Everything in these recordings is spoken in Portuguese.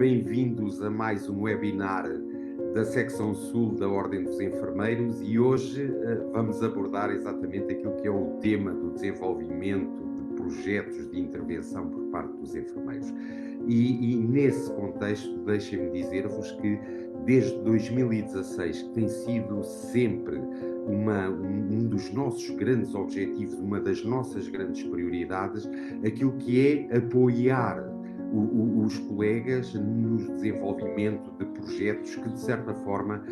bem-vindos a mais um webinar da Secção Sul da Ordem dos Enfermeiros e hoje vamos abordar exatamente aquilo que é o tema do desenvolvimento de projetos de intervenção por parte dos enfermeiros. E nesse contexto, deixem-me dizer-vos que desde 2016, que tem sido sempre um dos nossos grandes objetivos, uma das nossas grandes prioridades, aquilo que é apoiar os colegas no desenvolvimento de projetos que, de certa forma,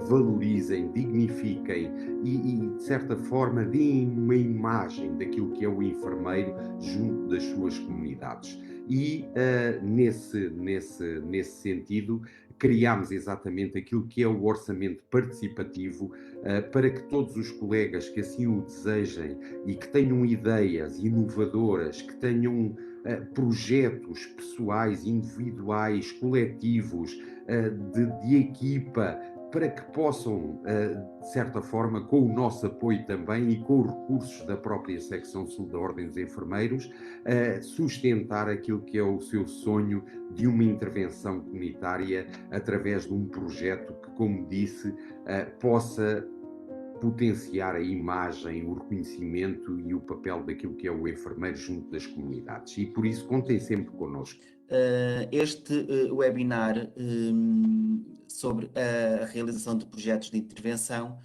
valorizem, dignifiquem e, de certa forma, deem uma imagem daquilo que é o enfermeiro junto das suas comunidades. E, nesse sentido, criámos exatamente aquilo que é o orçamento participativo para que todos os colegas que assim o desejem e que tenham ideias inovadoras, que tenham projetos pessoais, individuais, coletivos, de equipa, para que possam, de certa forma, com o nosso apoio também e com os recursos da própria Secção Sul da Ordem dos Enfermeiros, sustentar aquilo que é o seu sonho de uma intervenção comunitária através de um projeto que, como disse, possa potenciar a imagem, o reconhecimento e o papel daquilo que é o enfermeiro junto das comunidades. E por isso contem sempre connosco. Este webinar sobre a realização de projetos de intervenção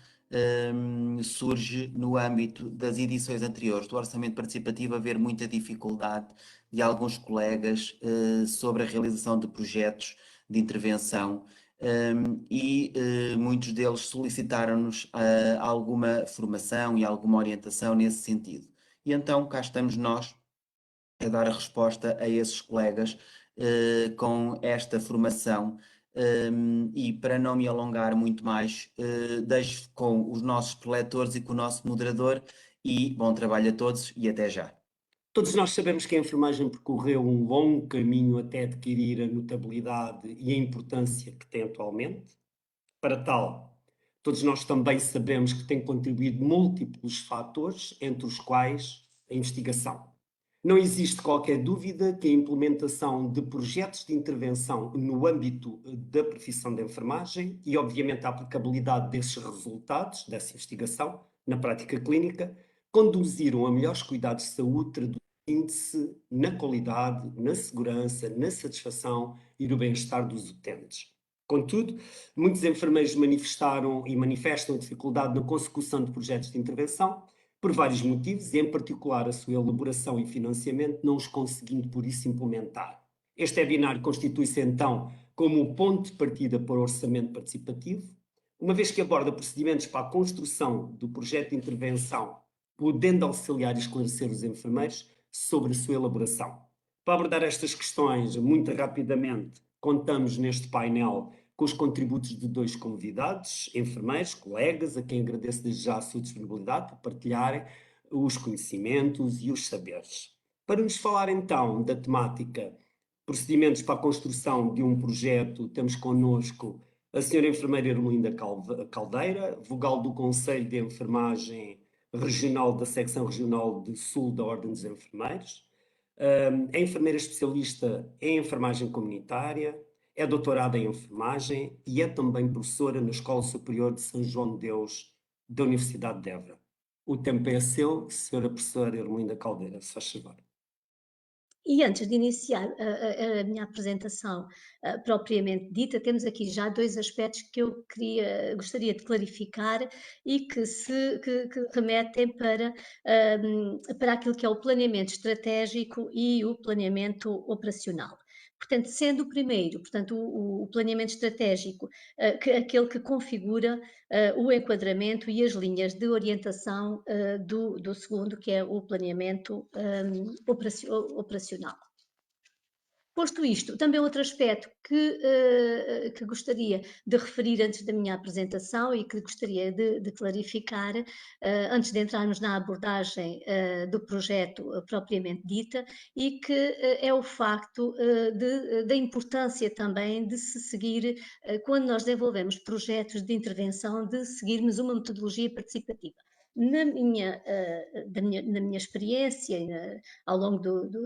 surge no âmbito das edições anteriores do Orçamento Participativo, haver muita dificuldade de alguns colegas sobre a realização de projetos de intervenção e muitos deles solicitaram-nos alguma formação e alguma orientação nesse sentido. E então cá estamos nós a dar a resposta a esses colegas com esta formação. E para não me alongar muito mais, deixo com os nossos preletores e com o nosso moderador e bom trabalho a todos e até já. Todos nós sabemos que a enfermagem percorreu um longo caminho até adquirir a notabilidade e a importância que tem atualmente. Para tal, todos nós também sabemos que tem contribuído múltiplos fatores, entre os quais a investigação. Não existe qualquer dúvida que a implementação de projetos de intervenção no âmbito da profissão de enfermagem e, obviamente, a aplicabilidade desses resultados, dessa investigação, na prática clínica, conduziram a melhores cuidados de saúde, traduzindo-se na qualidade, na segurança, na satisfação e no bem-estar dos utentes. Contudo, muitos enfermeiros manifestaram e manifestam dificuldade na consecução de projetos de intervenção, por vários motivos, e em particular a sua elaboração e financiamento, não os conseguindo por isso implementar. Este webinar constitui-se então como o ponto de partida para o orçamento participativo, uma vez que aborda procedimentos para a construção do projeto de intervenção, podendo auxiliar e esclarecer os enfermeiros sobre a sua elaboração. Para abordar estas questões muito rapidamente, contamos neste painel com os contributos de dois convidados, enfermeiros, colegas, a quem agradeço desde já a sua disponibilidade para partilharem os conhecimentos e os saberes. Para nos falar então da temática procedimentos para a construção de um projeto, temos connosco a senhora enfermeira Ermelinda Caldeira, vogal do Conselho de Enfermagem Regional da Secção Regional de Sul da Ordem dos Enfermeiros, é enfermeira especialista em enfermagem comunitária, é doutorada em enfermagem e é também professora na Escola Superior de São João de Deus da Universidade de Évora. O tempo é seu, senhora professora Ermelinda Caldeira, se faz favor. E antes de iniciar a minha apresentação propriamente dita, temos aqui já dois aspectos que eu gostaria de clarificar e que remetem para aquilo que é o planeamento estratégico e o planeamento operacional. Portanto, sendo o primeiro, portanto, o planeamento estratégico, aquele que configura o enquadramento e as linhas de orientação do segundo, que é o planeamento operacional. Posto isto, também outro aspecto que gostaria de referir antes da minha apresentação e que gostaria de clarificar, antes de entrarmos na abordagem do projeto propriamente dita, e que é o facto da importância também de se seguir, quando nós desenvolvemos projetos de intervenção, de seguirmos uma metodologia participativa. na minha experiência e ao longo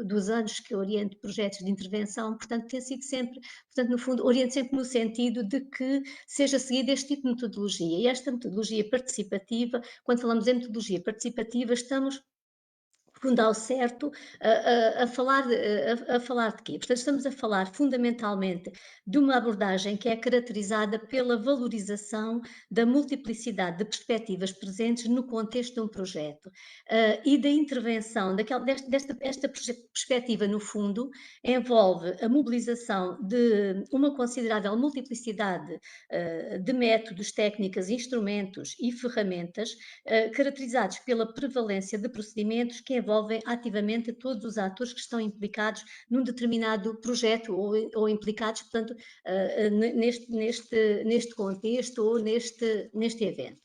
dos anos que eu oriento projetos de intervenção, portanto, tem sido sempre, portanto, no fundo, oriento sempre no sentido de que seja seguida este tipo de metodologia. E esta metodologia participativa, quando falamos em metodologia participativa, estamos fundo ao certo, a falar de quê? Portanto, estamos a falar fundamentalmente de uma abordagem que é caracterizada pela valorização da multiplicidade de perspectivas presentes no contexto de um projeto, e da intervenção esta perspectiva, no fundo, envolve a mobilização de uma considerável multiplicidade de métodos, técnicas, instrumentos e ferramentas, caracterizados pela prevalência de procedimentos que envolvem ativamente todos os atores que estão implicados num determinado projeto ou implicados, portanto, neste contexto ou neste evento.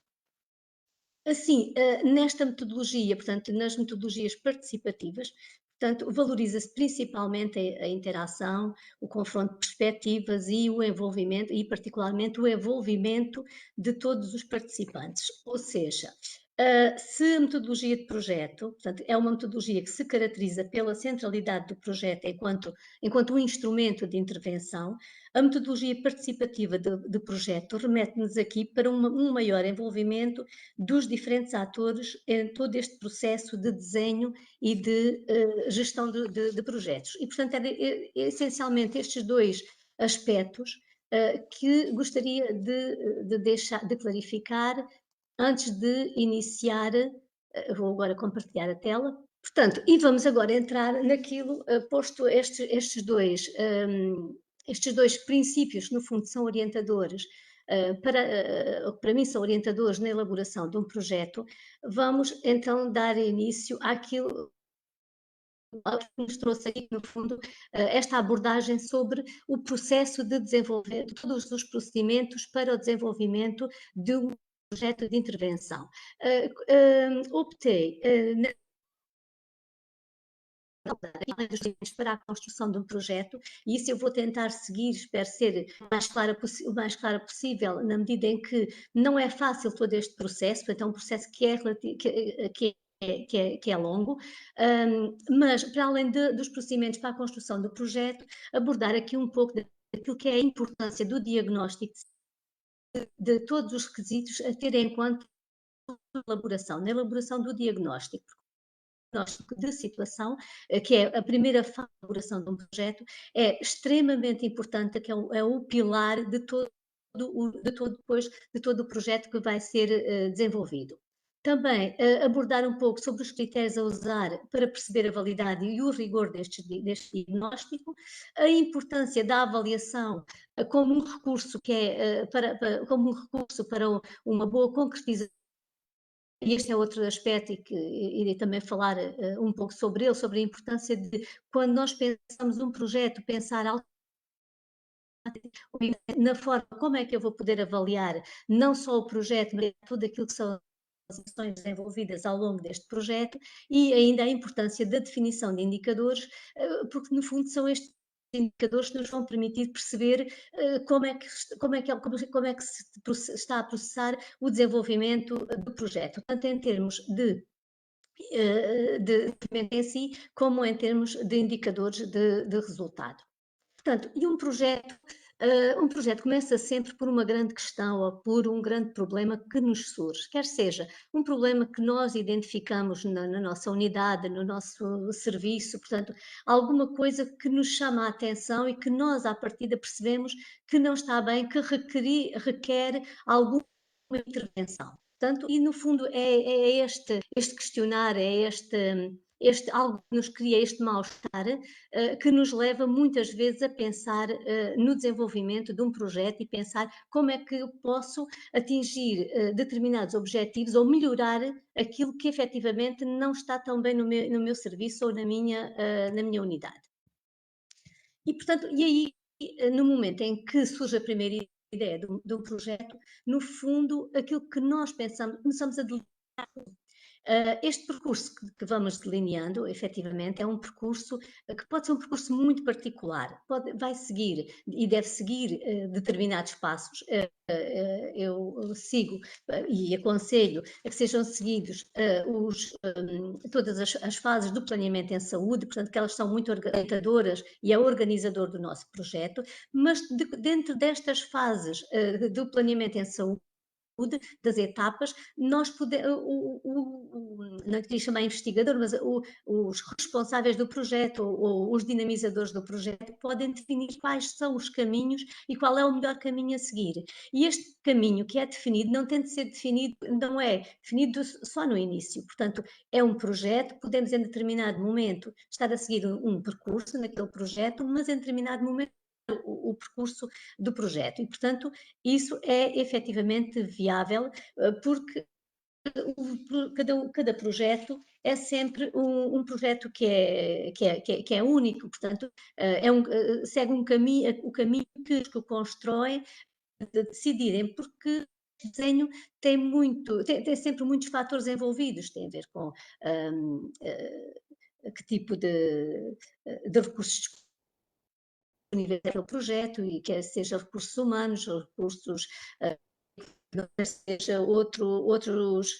Assim, nesta metodologia, portanto, nas metodologias participativas, portanto, valoriza-se principalmente a interação, o confronto de perspectivas e o envolvimento, e particularmente o envolvimento de todos os participantes. Ou seja, se a metodologia de projeto, portanto, é uma metodologia que se caracteriza pela centralidade do projeto enquanto um instrumento de intervenção, a metodologia participativa de projeto remete-nos aqui para um maior envolvimento dos diferentes atores em todo este processo de desenho e de gestão de projetos. E, portanto, é essencialmente estes dois aspectos que gostaria de clarificar antes de iniciar. Vou agora compartilhar a tela. Portanto, e vamos agora entrar naquilo, posto estes dois princípios, que no fundo são orientadores, para mim são orientadores na elaboração de um projeto, vamos então dar início àquilo que nos trouxe aqui, no fundo, esta abordagem sobre o processo de desenvolvimento, de todos os procedimentos para o desenvolvimento de um projeto de intervenção. Optei para a construção de um projeto, e isso eu vou tentar seguir, espero ser o mais clara possível, na medida em que não é fácil todo este processo, portanto é um processo que é longo, mas para além dos procedimentos para a construção do projeto, abordar aqui um pouco daquilo que é a importância do diagnóstico de todos os requisitos a ter em conta na elaboração do diagnóstico de situação, que é a primeira fase da elaboração de um projeto, é extremamente importante, que é o pilar de todo o projeto que vai ser desenvolvido. Também abordar um pouco sobre os critérios a usar para perceber a validade e o rigor deste diagnóstico, a importância da avaliação como um recurso para uma boa concretização. E este é outro aspecto e que irei também falar um pouco sobre ele, sobre a importância de, quando nós pensamos um projeto, pensar na forma como é que eu vou poder avaliar não só o projeto, mas tudo aquilo que são as ações desenvolvidas ao longo deste projeto, e ainda a importância da definição de indicadores, porque no fundo são estes indicadores que nos vão permitir perceber como é que se está a processar o desenvolvimento do projeto, tanto em termos de em si, como em termos de indicadores de resultado. Portanto, e um projeto começa sempre por uma grande questão ou por um grande problema que nos surge, quer seja um problema que nós identificamos na nossa unidade, no nosso serviço, portanto, alguma coisa que nos chama a atenção e que nós, à partida, percebemos que não está bem, que requer alguma intervenção. Portanto, e no fundo é este questionar, é algo que nos cria este mal-estar, que nos leva muitas vezes a pensar no desenvolvimento de um projeto e pensar como é que eu posso atingir determinados objetivos ou melhorar aquilo que efetivamente não está tão bem no meu serviço ou na minha unidade. E, portanto, aí, no momento em que surge a primeira ideia de um projeto, no fundo, aquilo que nós pensamos, começamos a delinear Este percurso que vamos delineando, efetivamente, é um percurso que pode ser um percurso muito particular, vai seguir e deve seguir determinados passos. Eu sigo e aconselho a que sejam seguidos todas as fases do planeamento em saúde, portanto, que elas são muito orientadoras e é organizador do nosso projeto, mas dentro destas fases do planeamento em saúde, das etapas, nós podemos, não queria chamar investigador, mas os responsáveis do projeto ou os dinamizadores do projeto podem definir quais são os caminhos e qual é o melhor caminho a seguir. E este caminho que é definido não tem de ser definido, não é definido só no início, portanto, é um projeto, podemos em determinado momento estar a seguir um percurso naquele projeto, mas em determinado momento o percurso do projeto e, portanto, isso é efetivamente viável, porque cada projeto é sempre um projeto que é único, portanto, segue o caminho que o constrói de decidirem, porque o desenho tem sempre muitos fatores envolvidos, tem a ver com que tipo de recursos disponíveis naquele projeto, e quer seja recursos humanos, recursos, seja outros,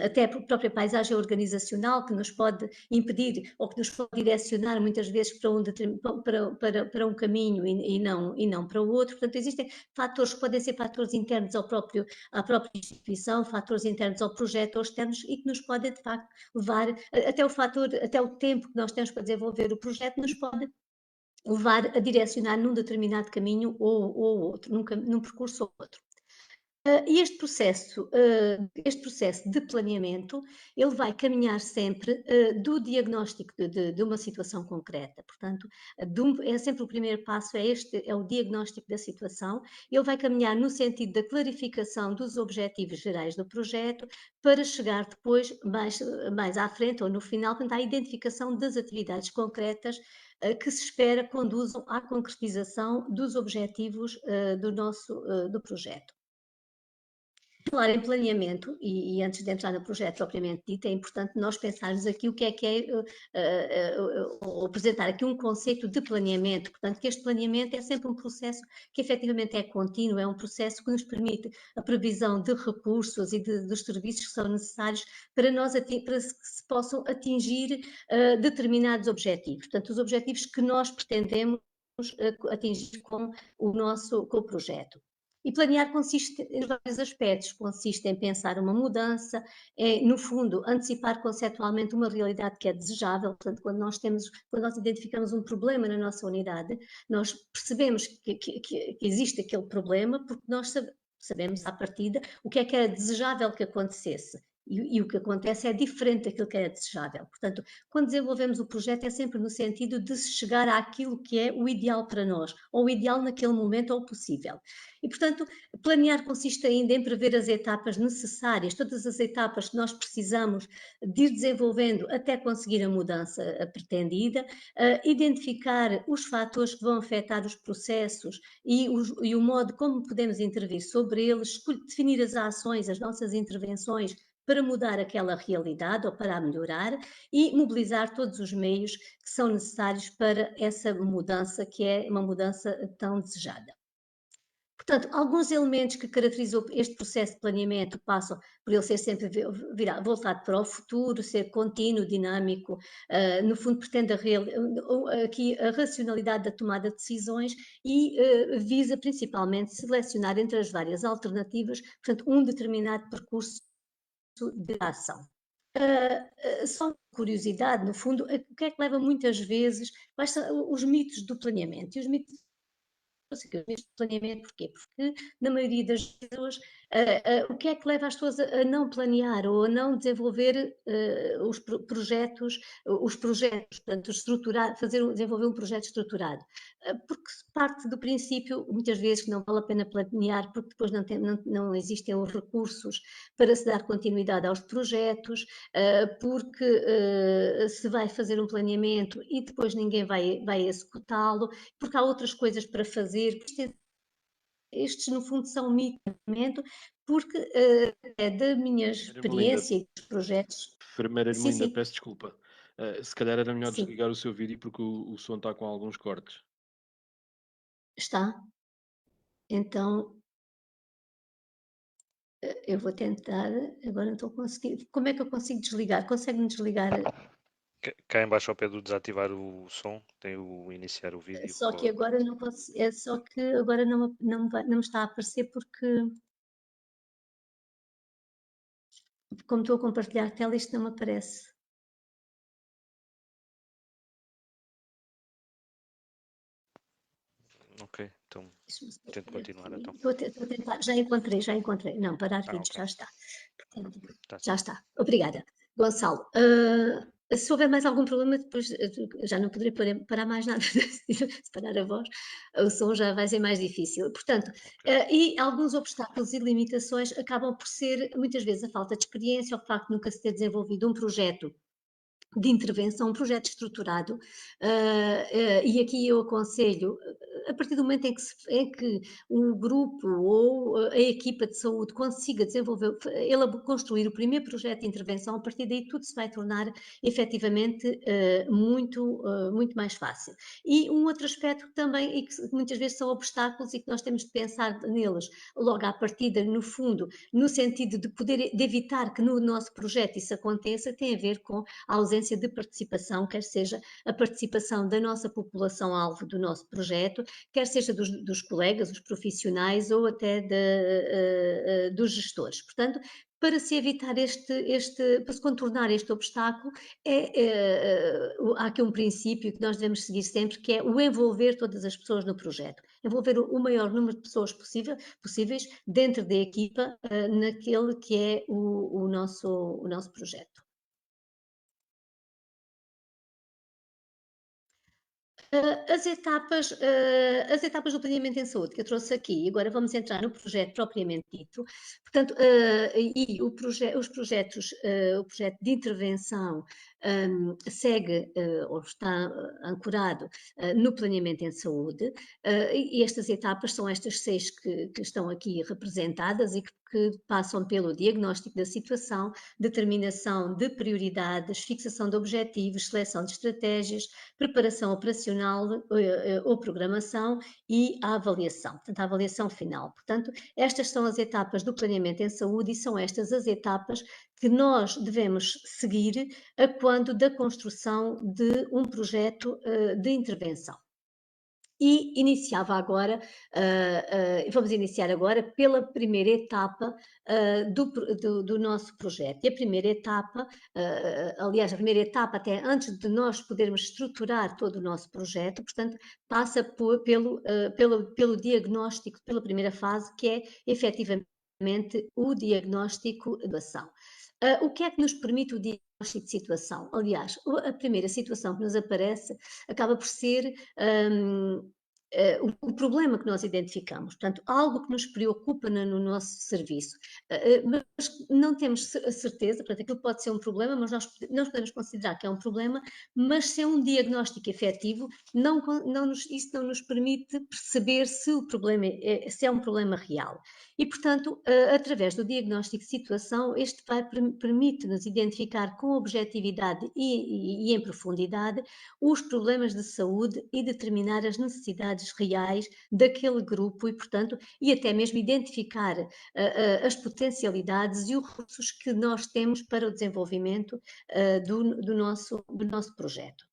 até a própria paisagem organizacional que nos pode impedir ou que nos pode direcionar muitas vezes para um caminho e não para o outro. Portanto, existem fatores que podem ser fatores internos à própria instituição, fatores internos ao projeto ou externos e que nos podem, de facto, levar até o tempo que nós temos para desenvolver o projeto nos pode levar a direcionar num determinado caminho ou outro, num percurso ou outro. E este processo de planeamento, ele vai caminhar sempre do diagnóstico de uma situação concreta. Portanto, é sempre o primeiro passo, é o diagnóstico da situação. Ele vai caminhar no sentido da clarificação dos objetivos gerais do projeto, para chegar depois, mais à frente ou no final, à identificação das atividades concretas que se espera conduzam à concretização dos objetivos do projeto. Falar em planeamento, e antes de entrar no projeto propriamente dito, é importante nós pensarmos aqui o que é apresentar aqui um conceito de planeamento. Portanto, que este planeamento é sempre um processo que efetivamente é contínuo, é um processo que nos permite a previsão de recursos e dos serviços que são necessários para que se possam atingir determinados objetivos. Portanto, os objetivos que nós pretendemos atingir com o projeto. E planear consiste em vários aspectos, consiste em pensar uma mudança, no fundo, antecipar conceptualmente uma realidade que é desejável. Portanto, quando nós identificamos um problema na nossa unidade, nós percebemos que existe aquele problema, porque nós sabemos à partida o que é desejável que acontecesse. E o que acontece é diferente daquilo que é desejável. Portanto, quando desenvolvemos o projeto é sempre no sentido de se chegar àquilo que é o ideal para nós, ou o ideal naquele momento, ou possível. E, portanto, planear consiste ainda em prever as etapas necessárias, todas as etapas que nós precisamos de ir desenvolvendo até conseguir a mudança pretendida, identificar os fatores que vão afetar os processos e o modo como podemos intervir sobre eles, definir as ações, as nossas intervenções para mudar aquela realidade ou para a melhorar e mobilizar todos os meios que são necessários para essa mudança, que é uma mudança tão desejada. Portanto, alguns elementos que caracterizam este processo de planeamento passam por ele ser sempre voltado para o futuro, ser contínuo, dinâmico, no fundo pretende aqui a racionalidade da tomada de decisões e visa principalmente selecionar entre as várias alternativas, portanto, um determinado percurso de ação. Só uma curiosidade, no fundo, o que é que leva muitas vezes, quais são os mitos do planeamento? E os mitos de planeamento, porquê? Porque na maioria das pessoas, o que é que leva as pessoas a não planear ou a não desenvolver os projetos, portanto, desenvolver um projeto estruturado? Porque se parte do princípio, muitas vezes, que não vale a pena planear, porque depois não existem os recursos para se dar continuidade aos projetos, porque se vai fazer um planeamento e depois ninguém vai executá-lo, porque há outras coisas para fazer, estes no fundo são mitamento, porque é da minha Enfermeira Melinda, experiência e dos projetos. enfermeira Sim, Melinda, sim, peço desculpa. Se calhar era melhor sim, desligar o seu vídeo porque o som está com alguns cortes. está. Então, eu vou tentar, agora não estou conseguindo. Como é que eu consigo desligar? Consegue-me desligar? Cá em baixo ao pé do desativar o som, tem o iniciar o vídeo. Só que agora não posso, é só que agora não me está a aparecer porque, como estou a compartilhar tela, isto não me aparece. Ok, então Deixa-me só tento ver continuar aqui. então. Estou a tentar, já encontrei. Não, parar vídeo, Ok, já está. Portanto, tá já certo. está. Obrigada. Gonçalo, se houver mais algum problema, depois já não poderei parar mais nada, se parar a voz, o som já vai ser mais difícil. Portanto, Ok. e alguns obstáculos e limitações acabam por ser, muitas vezes, a falta de experiência, o facto de nunca se ter desenvolvido um projeto de intervenção, um projeto estruturado, e aqui eu aconselho, a partir do momento em que o grupo ou a equipa de saúde consiga desenvolver, construir o primeiro projeto de intervenção, a partir daí tudo se vai tornar efetivamente muito mais fácil. E um outro aspecto também, e que muitas vezes são obstáculos e que nós temos de pensar neles logo à partida, no fundo, no sentido de evitar que no nosso projeto isso aconteça, tem a ver com a ausência de participação, quer seja a participação da nossa população-alvo do nosso projeto, quer seja dos colegas, os profissionais ou até dos gestores. Portanto, para se evitar para se contornar este obstáculo, há aqui um princípio que nós devemos seguir sempre, que é o envolver todas as pessoas no projeto. Envolver o maior número de pessoas possíveis dentro da equipa, naquele que é o nosso projeto. As etapas do planeamento em saúde que eu trouxe aqui, agora vamos entrar no projeto propriamente dito. Portanto, o projeto de intervenção segue ou está ancorado no planeamento em saúde, e estas etapas são estas 6 que estão aqui representadas e que passam pelo diagnóstico da situação, determinação de prioridades, fixação de objetivos, seleção de estratégias, preparação operacional ou programação e a avaliação, portanto, a avaliação final. Portanto, estas são as etapas do planeamento em saúde e são estas as etapas que nós devemos seguir a quando da construção de um projeto de intervenção. E vamos iniciar agora pela primeira etapa do nosso projeto. E a primeira etapa, aliás, a primeira etapa, até antes de nós podermos estruturar todo o nosso projeto, portanto, passa pelo diagnóstico, pela primeira fase, que é efetivamente o diagnóstico de ação. O que é que nos permite o diagnóstico de situação? Aliás, a primeira situação que nos aparece acaba por ser o problema que nós identificamos, portanto, algo que nos preocupa no nosso serviço, mas não temos a certeza, portanto, aquilo pode ser um problema, mas nós podemos considerar que é um problema, mas se é um diagnóstico efetivo, isso não nos permite perceber se o problema se é um problema real. E, portanto, através do diagnóstico de situação, este permite-nos identificar com objetividade e em profundidade os problemas de saúde e determinar as necessidades reais daquele grupo e, portanto, e até mesmo identificar as potencialidades e os recursos que nós temos para o desenvolvimento do nosso projeto.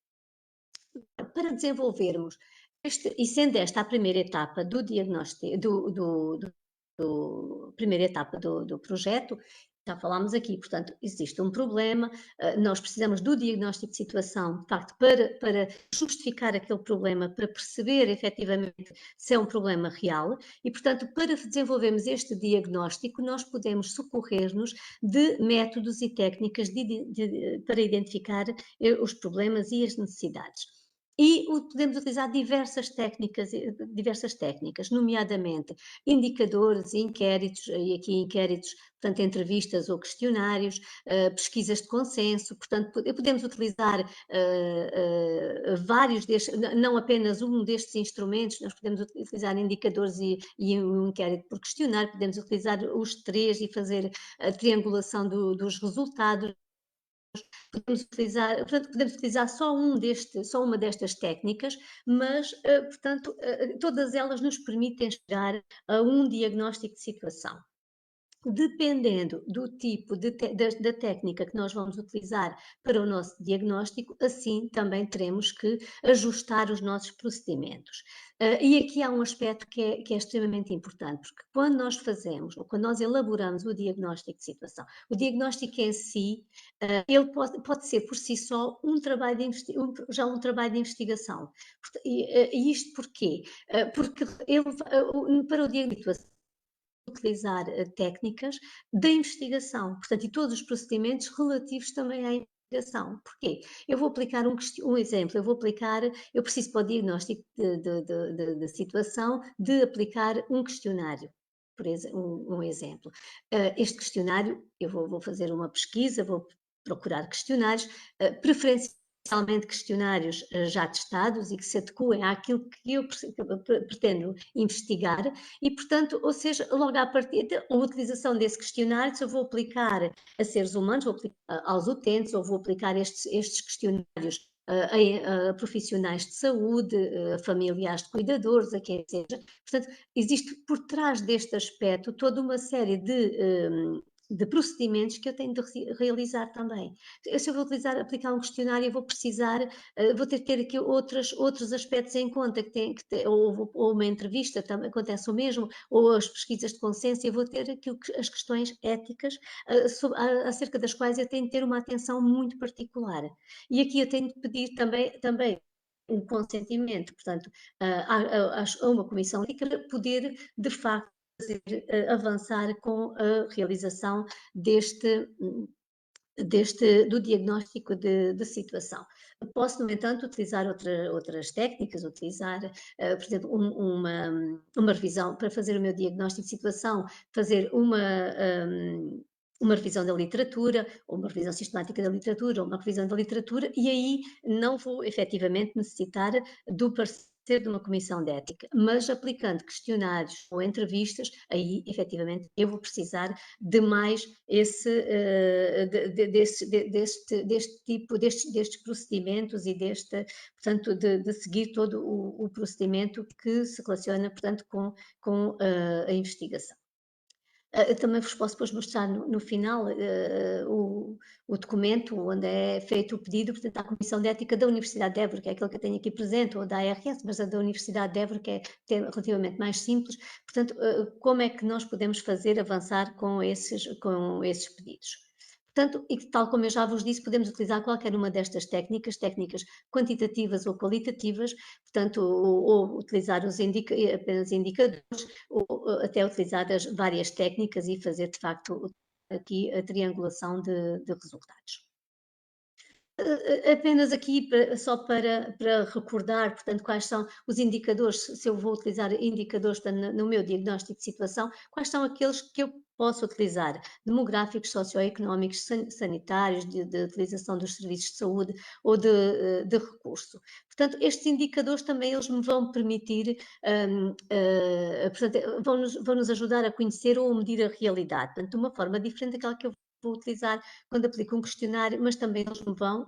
Para desenvolvermos e sendo esta a primeira etapa do diagnóstico, primeira etapa do projeto, já falámos aqui, portanto, existe um problema, nós precisamos do diagnóstico de situação, de facto, para justificar aquele problema, para perceber efetivamente se é um problema real e, portanto, para desenvolvermos este diagnóstico, nós podemos socorrer-nos de métodos e técnicas para identificar os problemas e as necessidades. E podemos utilizar diversas técnicas, nomeadamente indicadores, inquéritos, e aqui inquéritos, portanto, entrevistas ou questionários, pesquisas de consenso, portanto, podemos utilizar vários destes, não apenas um destes instrumentos, nós podemos utilizar indicadores e um inquérito por questionário, podemos utilizar os três e fazer a triangulação dos resultados. Podemos utilizar só uma destas técnicas, mas, portanto, todas elas nos permitem chegar a um diagnóstico de situação. Dependendo do tipo da técnica que nós vamos utilizar para o nosso diagnóstico, assim também teremos que ajustar os nossos procedimentos. E aqui há um aspecto que é extremamente importante, porque quando nós fazemos, ou quando nós elaboramos o diagnóstico de situação, o diagnóstico em si, ele pode ser por si só um trabalho já um trabalho de investigação. E isto porquê? Porque para o diagnóstico utilizar técnicas da investigação, portanto, e todos os procedimentos relativos também à investigação. Porquê? Eu vou aplicar um exemplo, eu preciso para o diagnóstico de situação de aplicar um questionário. Por um exemplo. Este questionário, eu vou fazer uma pesquisa, vou procurar questionários, preferencialmente questionários já testados e que se adequem àquilo que eu pretendo investigar e, portanto, ou seja, logo à partida, a utilização desse questionário, se eu vou aplicar a seres humanos, vou aplicar aos utentes, ou vou aplicar estes questionários a profissionais de saúde, a familiares de cuidadores, a quem seja. Portanto, existe por trás deste aspecto toda uma série de procedimentos que eu tenho de realizar também. Se eu vou aplicar um questionário, eu vou precisar, vou ter aqui outros aspectos em conta, ou uma entrevista, também acontece o mesmo, ou as pesquisas de consenso, eu vou ter as questões éticas acerca das quais eu tenho de ter uma atenção muito particular. E aqui eu tenho de pedir também um consentimento, portanto, a uma comissão ética para poder, de facto, avançar com a realização do diagnóstico de situação. Posso, no entanto, utilizar outras técnicas, por exemplo, uma revisão para fazer o meu diagnóstico de situação, fazer uma revisão da literatura, ou uma revisão sistemática da literatura, ou uma revisão da literatura, e aí não vou efetivamente necessitar do parecer de uma comissão de ética, mas aplicando questionários ou entrevistas, aí efetivamente eu vou precisar de mais destes procedimentos e portanto, de seguir todo o procedimento que se relaciona, portanto, com a investigação. Também vos posso depois mostrar no final o documento onde é feito o pedido, portanto, à Comissão de Ética da Universidade de Évora, que é aquele que eu tenho aqui presente, ou da ARS, mas a da Universidade de Évora, que é relativamente mais simples. Portanto, como é que nós podemos avançar com esses pedidos? Portanto, e tal como eu já vos disse, podemos utilizar qualquer uma destas técnicas quantitativas ou qualitativas, portanto, ou utilizar apenas indicadores, ou até utilizar as várias técnicas e fazer, de facto, aqui a triangulação de resultados. Apenas aqui só para recordar, portanto, quais são os indicadores, se eu vou utilizar indicadores no meu diagnóstico de situação, quais são aqueles que eu posso utilizar, demográficos, socioeconómicos, sanitários, de utilização dos serviços de saúde ou de recurso. Portanto, estes indicadores também eles me vão permitir, portanto, vão-nos ajudar a conhecer ou a medir a realidade, portanto, de uma forma diferente daquela que eu vou utilizar quando aplico um questionário, mas também eles me vão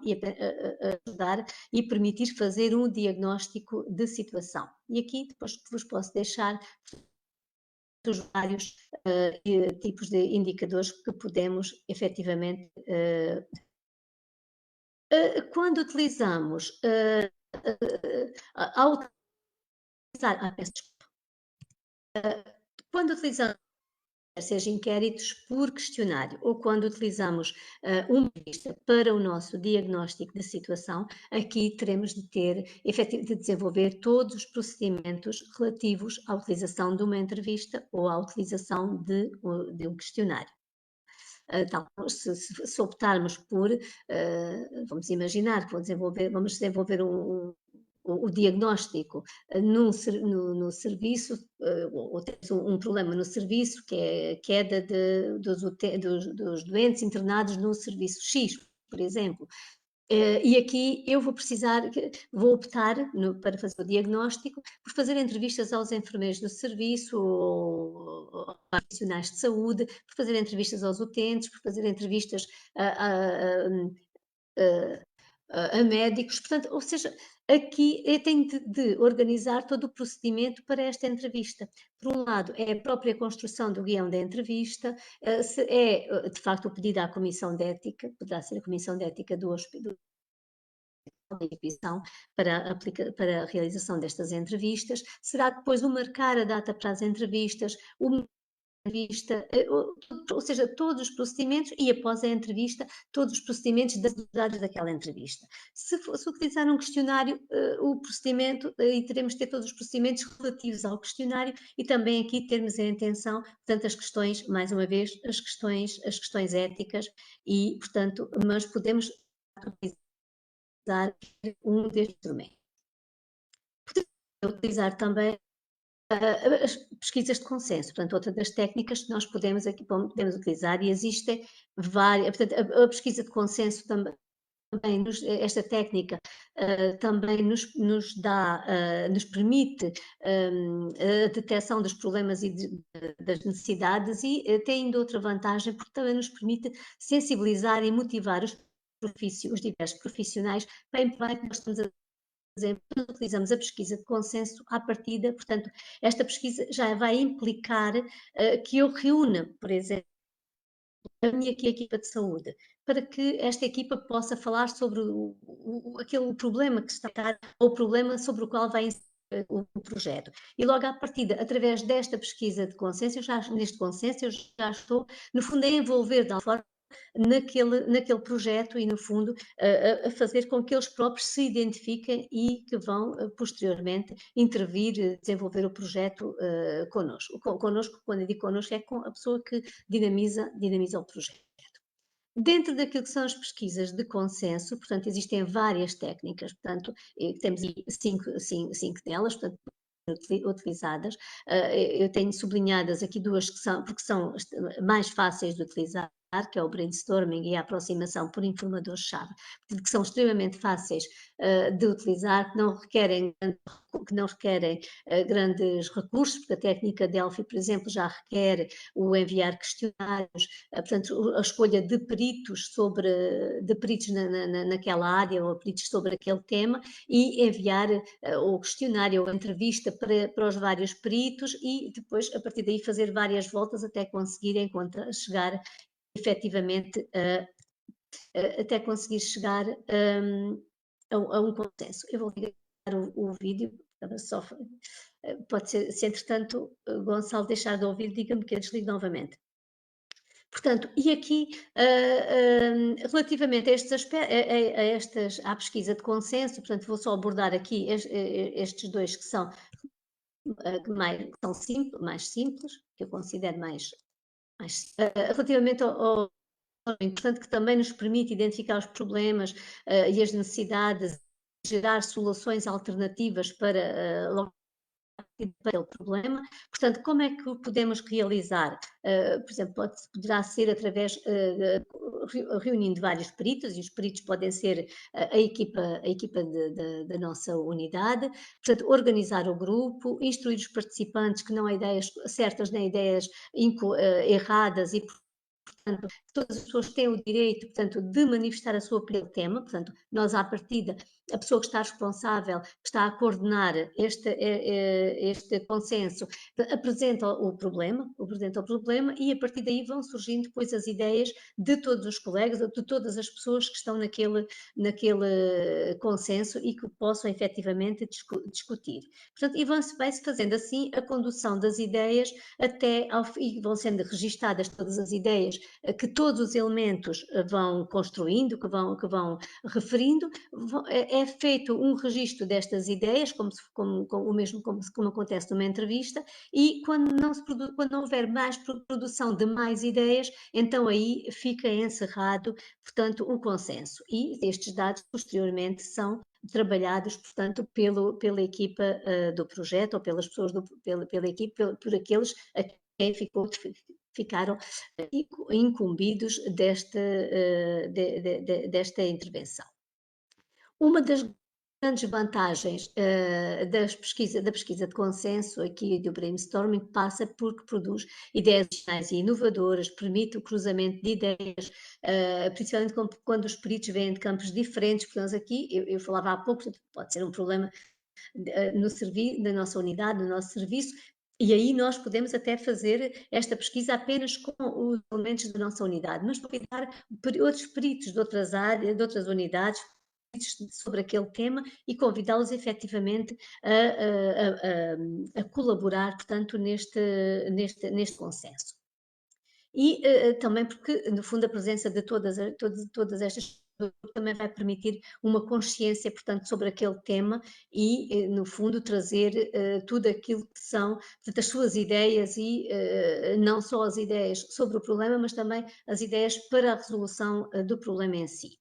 ajudar e permitir fazer um diagnóstico de situação. E aqui depois vos posso deixar os vários tipos de indicadores que podemos efetivamente quando utilizamos ao utilizar, peço desculpa, quando utilizamos seja inquéritos por questionário ou quando utilizamos uma revista para o nosso diagnóstico de situação, aqui teremos de desenvolver todos os procedimentos relativos à utilização de uma entrevista ou à utilização de um questionário. Se optarmos por, vamos imaginar que vamos desenvolver o diagnóstico no serviço, ou temos um problema no serviço, que é a queda dos doentes internados no serviço X, por exemplo. E aqui eu vou optar para fazer o diagnóstico por fazer entrevistas aos enfermeiros do serviço ou aos profissionais de saúde, por fazer entrevistas aos utentes, por fazer entrevistas a médicos, portanto, ou seja, aqui eu tenho de organizar todo o procedimento para esta entrevista. Por um lado, é a própria construção do guião da entrevista, se é de facto o pedido à Comissão de Ética, poderá ser a Comissão de Ética do Hospital da instituição para a realização destas entrevistas, será depois o marcar a data para as entrevistas, entrevista, ou seja, todos os procedimentos e após a entrevista, todos os procedimentos das atividades daquela entrevista. Se utilizar um questionário, o procedimento, e teremos de ter todos os procedimentos relativos ao questionário e também aqui termos em atenção, portanto, as questões, mais uma vez, as questões éticas e, portanto, mas podemos utilizar um destes instrumentos. Podemos utilizar também as pesquisas de consenso, portanto, outra das técnicas que nós podemos utilizar, e existem várias, portanto, a pesquisa de consenso também esta técnica também nos permite a detecção dos problemas e das necessidades e tem ainda outra vantagem, porque também nos permite sensibilizar e motivar os diversos profissionais para a implementar que nós estamos a exemplo, nós utilizamos a pesquisa de consenso à partida, portanto, esta pesquisa já vai implicar que eu reúna, por exemplo, a minha equipa de saúde, para que esta equipa possa falar sobre aquele problema que está a estar, ou o problema sobre o qual vai o projeto. E logo à partida, através desta pesquisa de consenso, neste consenso, eu já estou, no fundo, a envolver de alguma forma naquele projeto e, no fundo, a fazer com que eles próprios se identifiquem e que vão posteriormente intervir, desenvolver o projeto connosco. Connosco, quando eu digo connosco, é com a pessoa que dinamiza o projeto. Dentro daquilo que são as pesquisas de consenso, portanto, existem várias técnicas, portanto, temos cinco delas, portanto, utilizadas. Eu tenho sublinhadas aqui duas porque são mais fáceis de utilizar, que é o brainstorming e a aproximação por informadores-chave, que são extremamente fáceis de utilizar, que não requerem grandes recursos, porque a técnica Delphi, por exemplo, já requer o enviar questionários, portanto, a escolha de peritos naquela área ou peritos sobre aquele tema e enviar o questionário ou a entrevista para os vários peritos e depois, a partir daí, fazer várias voltas até conseguirem chegar efetivamente até conseguir chegar a um consenso. Eu vou ligar o vídeo, só, pode ser, se entretanto Gonçalo deixar de ouvir, diga-me que eu desligo novamente. Portanto, e aqui, relativamente a estes aspectos, à pesquisa de consenso, portanto, vou só abordar aqui estes dois que são mais simples, que eu considero mais relativamente ao importante, que também nos permite identificar os problemas e as necessidades, gerar soluções alternativas para aquele problema. Portanto, como é que o podemos realizar? Por exemplo, poderá ser através, reunindo vários peritos, e os peritos podem ser a equipa da nossa unidade, portanto, organizar o grupo, instruir os participantes que não há ideias certas nem ideias erradas e, portanto, todas as pessoas têm o direito, portanto, de manifestar a sua opinião no tema, portanto, nós à partida, a pessoa que está responsável, que está a coordenar este consenso, apresenta o problema e a partir daí vão surgindo depois as ideias de todos os colegas, de todas as pessoas que estão naquele consenso e que possam efetivamente discutir. Portanto, e vai-se fazendo assim a condução das ideias e vão sendo registadas todas as ideias que todos os elementos vão construindo, que vão referindo, é feito um registro destas ideias, como acontece numa entrevista, e quando não houver mais produção de mais ideias, então aí fica encerrado, portanto, o consenso. E estes dados posteriormente são trabalhados, portanto, pela equipa do projeto, ou pelas pessoas, pela equipa, por aqueles a quem ficaram incumbidos desta intervenção. Uma das grandes vantagens da pesquisa de consenso aqui do brainstorming passa porque produz ideias originais e inovadoras, permite o cruzamento de ideias, principalmente quando os peritos vêm de campos diferentes, porque nós aqui, eu falava há pouco, pode ser um problema no serviço, na nossa unidade, no nosso serviço, e aí nós podemos até fazer esta pesquisa apenas com os elementos da nossa unidade, mas convidar outros peritos de outras áreas, de outras unidades, sobre aquele tema e convidá-los efetivamente a colaborar, portanto, neste consenso. E também porque, no fundo, a presença de todas estas também vai permitir uma consciência, portanto, sobre aquele tema e, no fundo, trazer tudo aquilo que são, portanto, as suas ideias e não só as ideias sobre o problema, mas também as ideias para a resolução do problema em si.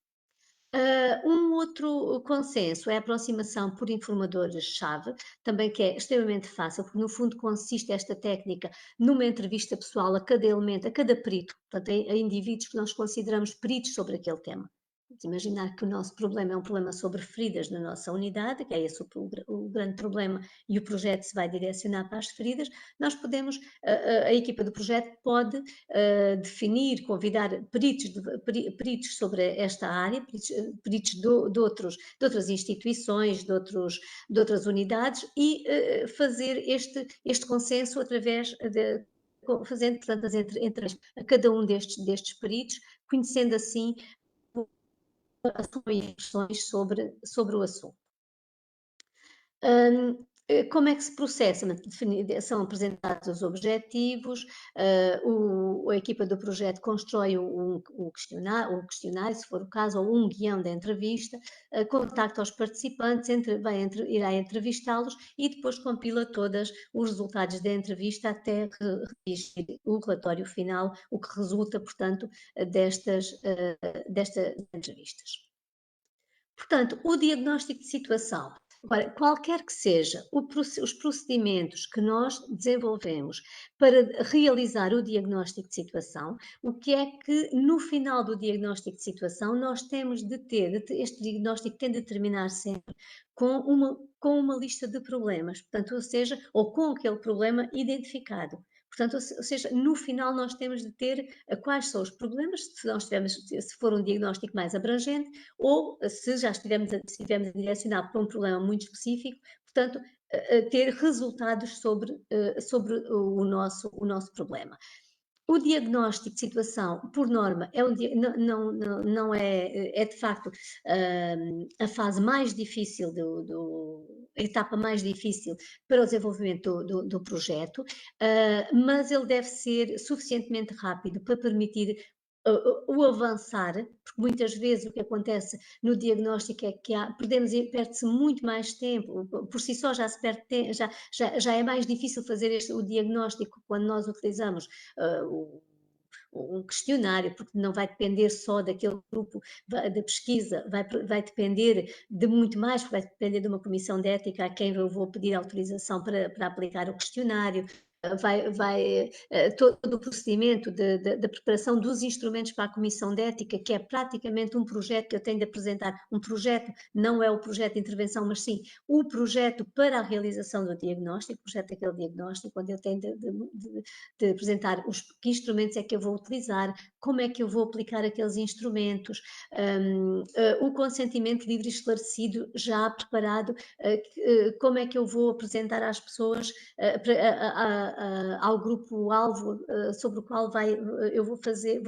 Um outro consenso é a aproximação por informadores-chave, também que é extremamente fácil, porque no fundo consiste esta técnica numa entrevista pessoal a cada elemento, a cada perito, portanto a indivíduos que nós consideramos peritos sobre aquele tema. Vamos imaginar que o nosso problema é um problema sobre feridas na nossa unidade, que é esse o grande problema, e o projeto se vai direcionar para as feridas, nós podemos, a equipa do projeto pode definir, convidar peritos sobre esta área, peritos de outras instituições, de outras unidades, e fazer este consenso através fazendo, portanto, as entrevistas a cada um destes peritos, conhecendo assim as suas impressões sobre o assunto. Como é que se processa? São apresentados os objetivos, a equipa do projeto constrói um questionário, se for o caso, ou um guião da entrevista, contacta os participantes, irá entrevistá-los e depois compila todos os resultados da entrevista até redigir o relatório final, o que resulta, portanto, destas entrevistas. Portanto, o diagnóstico de situação. Agora, qualquer que seja os procedimentos que nós desenvolvemos para realizar o diagnóstico de situação, o que é que no final do diagnóstico de situação nós temos de ter, este diagnóstico tem de terminar sempre com uma lista de problemas, portanto, ou seja, ou com aquele problema identificado. Portanto, ou seja, no final nós temos de ter quais são os problemas, se for um diagnóstico mais abrangente, ou se já estivermos a direcionar para um problema muito específico, portanto, ter resultados sobre o nosso problema. O diagnóstico de situação, por norma, não é de facto a fase mais difícil, a etapa mais difícil para o desenvolvimento do projeto, mas ele deve ser suficientemente rápido para permitir o avançar, porque muitas vezes o que acontece no diagnóstico é que perde-se muito mais tempo, por si só já se perde já é mais difícil fazer o diagnóstico quando nós utilizamos um questionário, porque não vai depender só daquele grupo de pesquisa, vai depender de muito mais, vai depender de uma comissão de ética a quem eu vou pedir autorização para aplicar o questionário, todo o procedimento da preparação dos instrumentos para a comissão de ética, que é praticamente um projeto que eu tenho de apresentar, um projeto, não é o projeto de intervenção, mas sim o projeto para a realização do diagnóstico, o projeto daquele diagnóstico, onde eu tenho de apresentar que instrumentos é que eu vou utilizar, como é que eu vou aplicar aqueles instrumentos, o consentimento livre e esclarecido já preparado, como é que eu vou apresentar às pessoas, ao grupo-alvo sobre o qual eu vou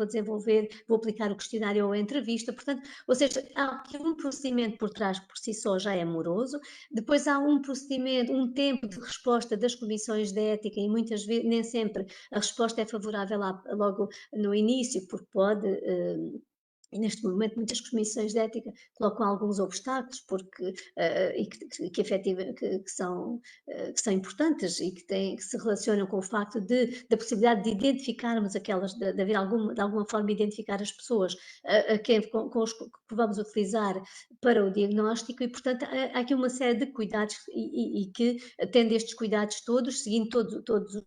desenvolver, vou aplicar o questionário ou a entrevista, portanto, ou seja, há aqui um procedimento por trás que por si só já é moroso, depois há um procedimento, um tempo de resposta das comissões de ética e muitas vezes, nem sempre a resposta é favorável logo no início, porque pode E neste momento muitas comissões de ética colocam alguns obstáculos porque, e que são importantes e que se relacionam com o facto da possibilidade de identificarmos de haver de alguma forma identificar as pessoas a quem, com os que vamos utilizar para o diagnóstico e, portanto, há aqui uma série de cuidados e que, tendo estes cuidados todos, seguindo todos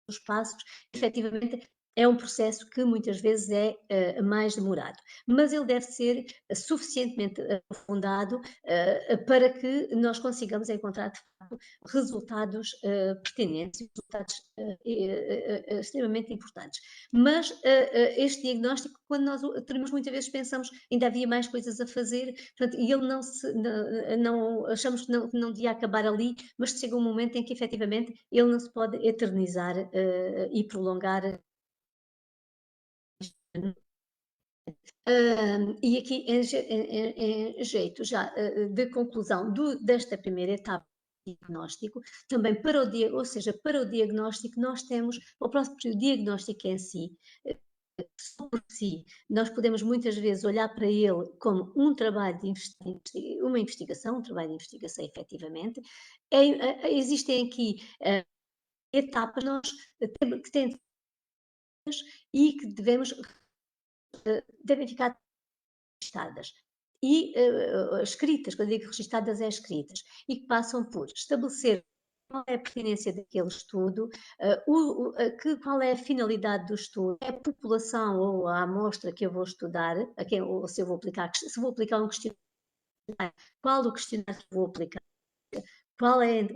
os passos, efetivamente é um processo que muitas vezes é mais demorado, mas ele deve ser suficientemente aprofundado para que nós consigamos encontrar de facto resultados pertinentes e resultados extremamente importantes. Mas este diagnóstico, quando nós o teremos muitas vezes pensamos ainda havia mais coisas a fazer, portanto, e ele não achamos que não devia acabar ali, mas chega um momento em que efetivamente ele não se pode eternizar e prolongar. E aqui em jeito já de conclusão desta primeira etapa do diagnóstico, também ou seja, para o diagnóstico nós temos, o próprio diagnóstico em si, só por si, nós podemos muitas vezes olhar para ele como um trabalho uma investigação, um trabalho de investigação efetivamente. Existem aqui etapas que têm e que devem ficar registadas. E escritas, quando digo registadas, é escritas, e que passam por estabelecer qual é a pertinência daquele estudo, qual é a finalidade do estudo, é a população ou a amostra que eu vou estudar, ou se eu vou aplicar, se vou aplicar um questionário, qual o questionário que vou aplicar,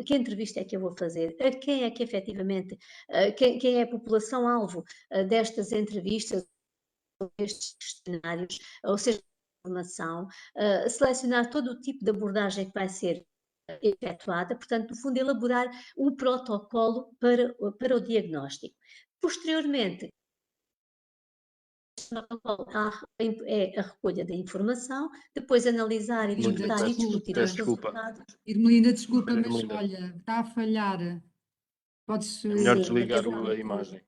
que entrevista é que eu vou fazer, a quem é que efetivamente, quem é a população-alvo destas entrevistas, destes questionários, ou seja, informação, selecionar todo o tipo de abordagem que vai ser efetuada, portanto, no fundo, elaborar um protocolo para o diagnóstico. Posteriormente, é a recolha da informação, depois analisar, interpretar e discutir os resultados. Irmelinda, desculpa, mas Irmelinda, olha, está a falhar. Podes. é melhor Sim, desligar atenção. a imagem.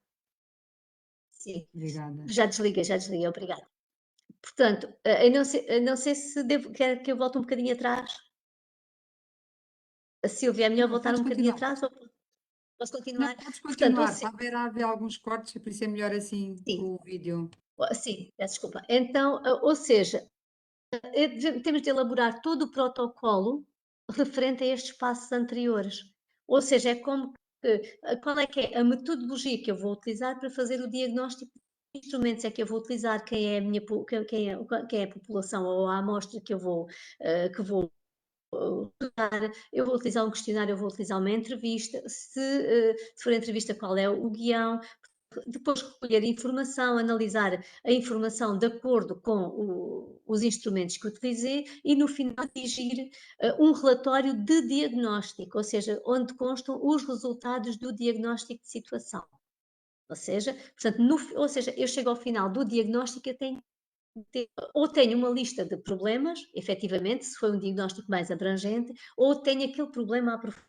Sim, Obrigada. já desliguei, obrigada. Portanto, eu não sei se quer que eu volte um bocadinho atrás. Silvia, é melhor Não, voltar um podes bocadinho continuar. atrás ou posso Não, continuar? podes Portanto, continuar. Está a haver alguns cortes, por isso é melhor assim sim, o vídeo. sim, peço desculpa. Então, ou seja, temos de elaborar todo o protocolo referente a estes passos anteriores. Ou seja, é como qual é que é a metodologia que eu vou utilizar para fazer o diagnóstico, que instrumentos é que eu vou utilizar, quem é a população ou a amostra que eu vou estudar, eu vou utilizar um questionário, eu vou utilizar uma entrevista, se for entrevista, qual é o guião, depois recolher informação, analisar a informação de acordo com os instrumentos que utilizei e no final redigir um relatório de diagnóstico, ou seja, onde constam os resultados do diagnóstico de situação. Ou seja, portanto, eu chego ao final do diagnóstico, eu tenho ou tenho uma lista de problemas, efetivamente, se foi um diagnóstico mais abrangente, ou tenho aquele problema aprofundado.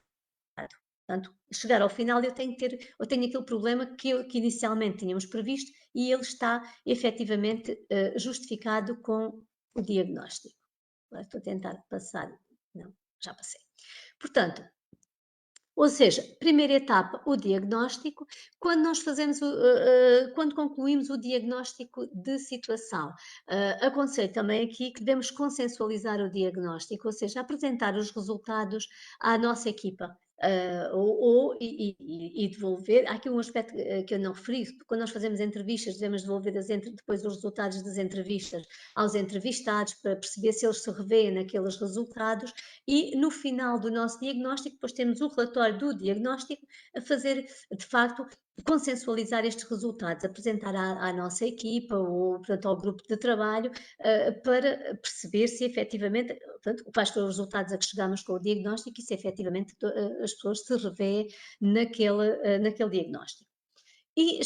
Portanto, chegar ao final eu tenho aquele problema que inicialmente tínhamos previsto e ele está efetivamente justificado com o diagnóstico. Agora estou a tentar passar, não, já passei. Portanto, ou seja, primeira etapa, o diagnóstico. Quando nós quando concluímos o diagnóstico de situação, aconselho também aqui que devemos consensualizar o diagnóstico, ou seja, apresentar os resultados à nossa equipa. E devolver. Há aqui um aspecto que eu não referi, quando nós fazemos entrevistas, devemos devolver depois os resultados das entrevistas aos entrevistados para perceber se eles se revêem naqueles resultados e no final do nosso diagnóstico, depois temos o relatório do diagnóstico a fazer, de facto, consensualizar estes resultados, apresentar à nossa equipa ou, portanto, ao grupo de trabalho para perceber se efetivamente, portanto, quais foram os resultados a que chegamos com o diagnóstico e se efetivamente as pessoas se revêem naquele diagnóstico. E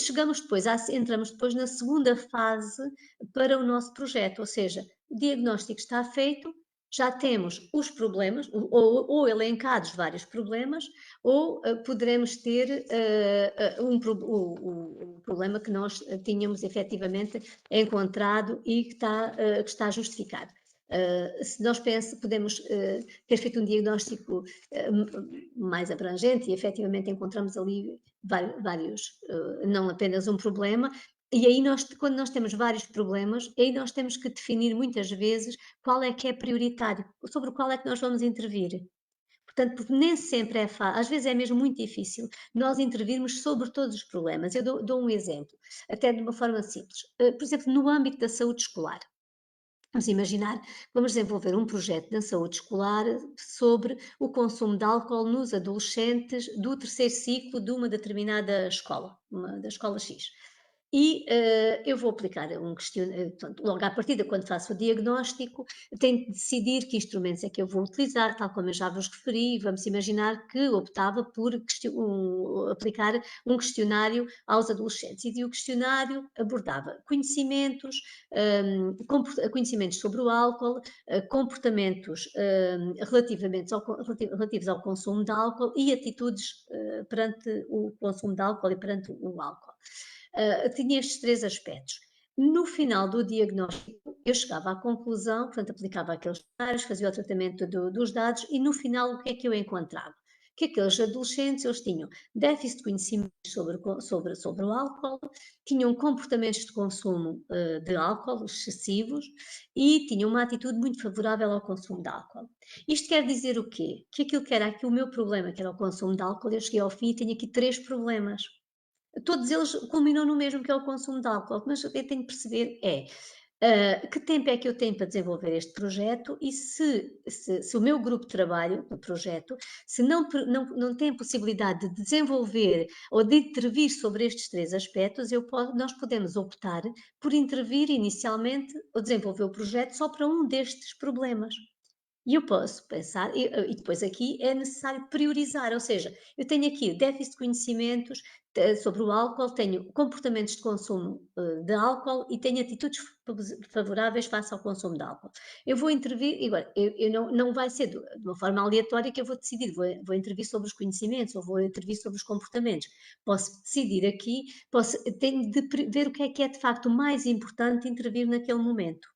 entramos depois na segunda fase para o nosso projeto, ou seja, o diagnóstico está feito, já temos os problemas, ou elencados vários problemas, ou poderemos ter o problema que nós tínhamos efetivamente encontrado e que está justificado. Se nós podemos ter feito um diagnóstico mais abrangente e efetivamente encontramos ali vários, não apenas um problema, e aí quando nós temos vários problemas, aí nós temos que definir muitas vezes qual é que é prioritário, sobre o qual é que nós vamos intervir. Portanto, porque nem sempre é fácil, às vezes é mesmo muito difícil nós intervirmos sobre todos os problemas. Eu dou um exemplo, até de uma forma simples. Por exemplo, no âmbito da saúde escolar. Vamos imaginar que vamos desenvolver um projeto na saúde escolar sobre o consumo de álcool nos adolescentes do terceiro ciclo de uma determinada escola, da escola X. E eu vou aplicar logo à partida, quando faço o diagnóstico, tenho de decidir que instrumentos é que eu vou utilizar, tal como eu já vos referi. Vamos imaginar que optava por aplicar um questionário aos adolescentes, e o questionário abordava conhecimentos, conhecimentos sobre o álcool, comportamentos relativos ao consumo de álcool e atitudes perante o consumo de álcool e perante o álcool. Tinha estes 3 aspectos. No final do diagnóstico, eu chegava à conclusão, portanto, aplicava aqueles cenários, fazia o tratamento dos dados, e no final o que é que eu encontrava? Que aqueles adolescentes, eles tinham déficit de conhecimento sobre o álcool, tinham comportamentos de consumo de álcool excessivos e tinham uma atitude muito favorável ao consumo de álcool. Isto quer dizer o quê? Que aquilo que era aqui o meu problema, que era o consumo de álcool, eu cheguei ao fim e tenho aqui 3 problemas. Todos eles culminam no mesmo, que é o consumo de álcool, mas eu tenho que perceber que tempo é que eu tenho para desenvolver este projeto, e se o meu grupo de trabalho, do projeto, se não tem a possibilidade de desenvolver ou de intervir sobre estes 3 aspectos, nós podemos optar por intervir inicialmente ou desenvolver o projeto só para um destes problemas. E eu posso pensar, e depois aqui é necessário priorizar, ou seja, eu tenho aqui déficit de conhecimentos sobre o álcool, tenho comportamentos de consumo de álcool e tenho atitudes favoráveis face ao consumo de álcool. Eu vou intervir, e agora, não vai ser de uma forma aleatória que eu vou decidir, vou intervir sobre os conhecimentos ou vou intervir sobre os comportamentos. Posso decidir aqui, tenho de ver o que é de facto mais importante intervir naquele momento.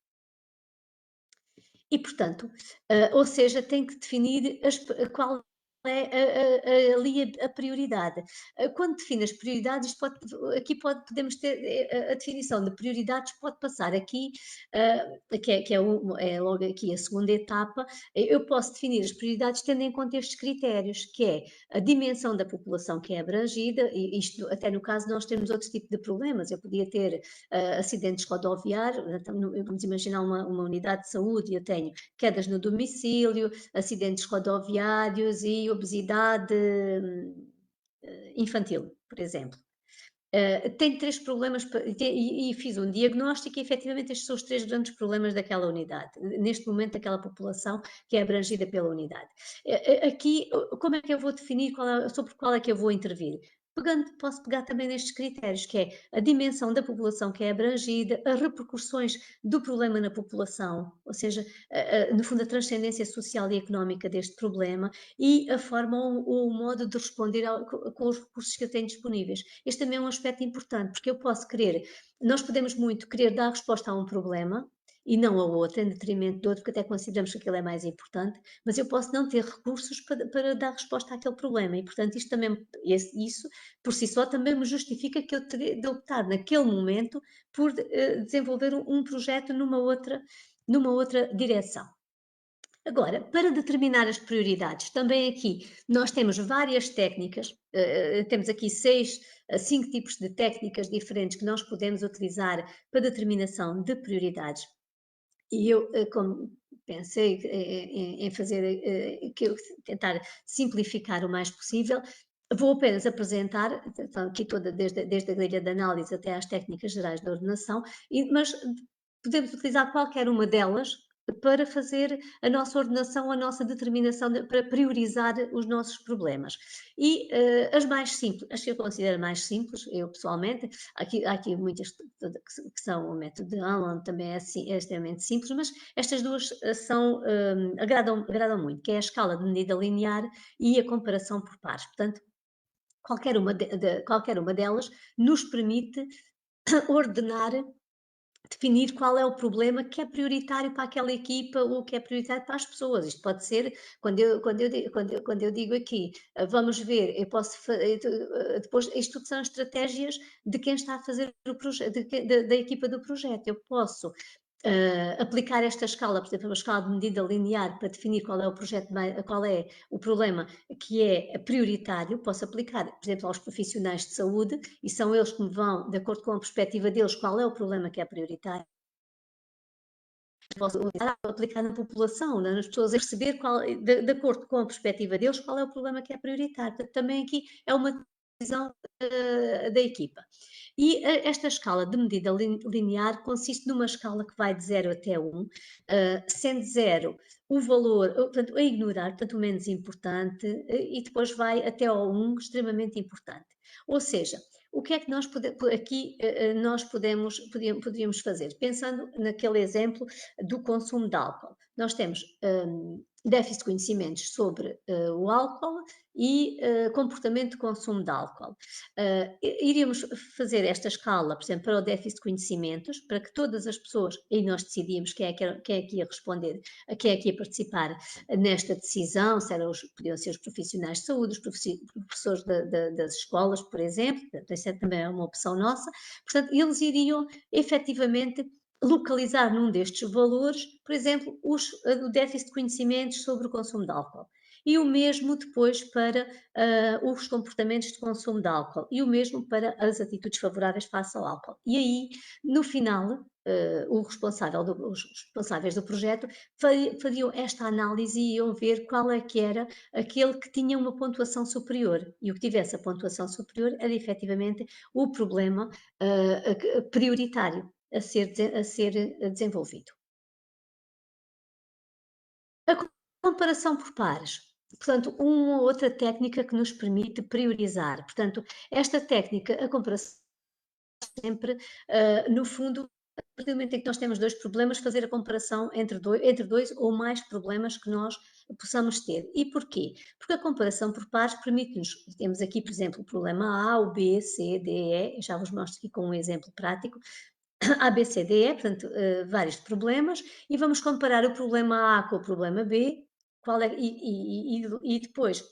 E, portanto, ou seja, tem que definir qual é ali a prioridade. Quando define as prioridades, podemos ter a definição de prioridades, pode passar aqui, é logo aqui a segunda etapa. Eu posso definir as prioridades tendo em conta estes critérios, que é a dimensão da população que é abrangida, e isto até no caso nós temos outro tipo de problemas. Eu podia ter acidentes rodoviários, então, vamos imaginar uma unidade de saúde, e eu tenho quedas no domicílio, acidentes rodoviários e obesidade infantil, por exemplo. Tenho 3 problemas e fiz um diagnóstico, e efetivamente estes são os 3 grandes problemas daquela unidade, neste momento daquela população que é abrangida pela unidade. Aqui, como é que eu vou definir sobre qual é que eu vou intervir? Posso pegar também nestes critérios, que é a dimensão da população que é abrangida, as repercussões do problema na população, ou seja, no fundo a transcendência social e económica deste problema, e a forma ou o modo de responder com os recursos que eu tenho disponíveis. Este também é um aspecto importante, porque nós podemos muito querer dar resposta a um problema e não a outro, em detrimento do outro, porque até consideramos que aquele é mais importante, mas eu posso não ter recursos para dar resposta àquele problema, e portanto isso por si só também me justifica que eu teria de optar naquele momento por desenvolver um projeto numa outra direção. Agora, para determinar as prioridades, também aqui nós temos várias técnicas, temos aqui 5 tipos de técnicas diferentes que nós podemos utilizar para determinação de prioridades. E eu, como pensei em tentar simplificar o mais possível, vou apenas apresentar, então, aqui desde a grelha de análise até às técnicas gerais de ordenação, mas podemos utilizar qualquer uma delas para fazer a nossa ordenação, a nossa determinação, para priorizar os nossos problemas. E as mais simples, as que eu considero mais simples, eu pessoalmente, há aqui muitas que são o método de Alan, também é extremamente simples, mas estas duas agradam muito, que é a escala de medida linear e a comparação por pares. Portanto, qualquer uma delas nos permite ordenar, definir qual é o problema que é prioritário para aquela equipa ou que é prioritário para as pessoas. Isto pode ser, quando eu digo aqui, vamos ver, eu posso, depois, isto tudo são estratégias de quem está a fazer o projeto, da equipa do projeto. Eu posso aplicar esta escala, por exemplo, uma escala de medida linear para definir qual é o projeto, qual é o problema que é prioritário, posso aplicar, por exemplo, aos profissionais de saúde, e são eles que me vão, de acordo com a perspectiva deles, qual é o problema que é prioritário. Posso aplicar na população, nas pessoas, a perceber de acordo com a perspectiva deles, qual é o problema que é prioritário. Portanto, também aqui é uma decisão da equipa. E esta escala de medida linear consiste numa escala que vai de 0 até 1, sendo 0 o valor, portanto, a ignorar, portanto, o menos importante, e depois vai até ao 1, extremamente importante. Ou seja, o que é que nós poderíamos fazer? Pensando naquele exemplo do consumo de álcool. Nós temos déficit de conhecimentos sobre o álcool e comportamento de consumo de álcool. Iríamos fazer esta escala, por exemplo, para o déficit de conhecimentos, para que todas as pessoas, e nós decidíamos quem é que ia responder, quem é que ia participar nesta decisão, podiam ser os profissionais de saúde, os professores das escolas, por exemplo, essa também é uma opção nossa. Portanto, eles iriam efetivamente localizar num destes valores, por exemplo, o déficit de conhecimentos sobre o consumo de álcool. E o mesmo depois para os comportamentos de consumo de álcool. E o mesmo para as atitudes favoráveis face ao álcool. E aí, no final, os responsáveis do projeto fariam esta análise e iam ver qual é que era aquele que tinha uma pontuação superior. E o que tivesse a pontuação superior era efetivamente o problema prioritário a ser desenvolvido. A comparação por pares. Portanto, uma outra técnica que nos permite priorizar. Portanto, esta técnica, a comparação sempre, no fundo, a partir do momento em que nós temos dois problemas, fazer a comparação entre dois ou mais problemas que nós possamos ter. E porquê? Porque a comparação por pares permite-nos, temos aqui, por exemplo, o problema A, o B, C, D, E, eu já vos mostro aqui com um exemplo prático, A, B, C, D, E, portanto, vários problemas, e vamos comparar o problema A com o problema B, e depois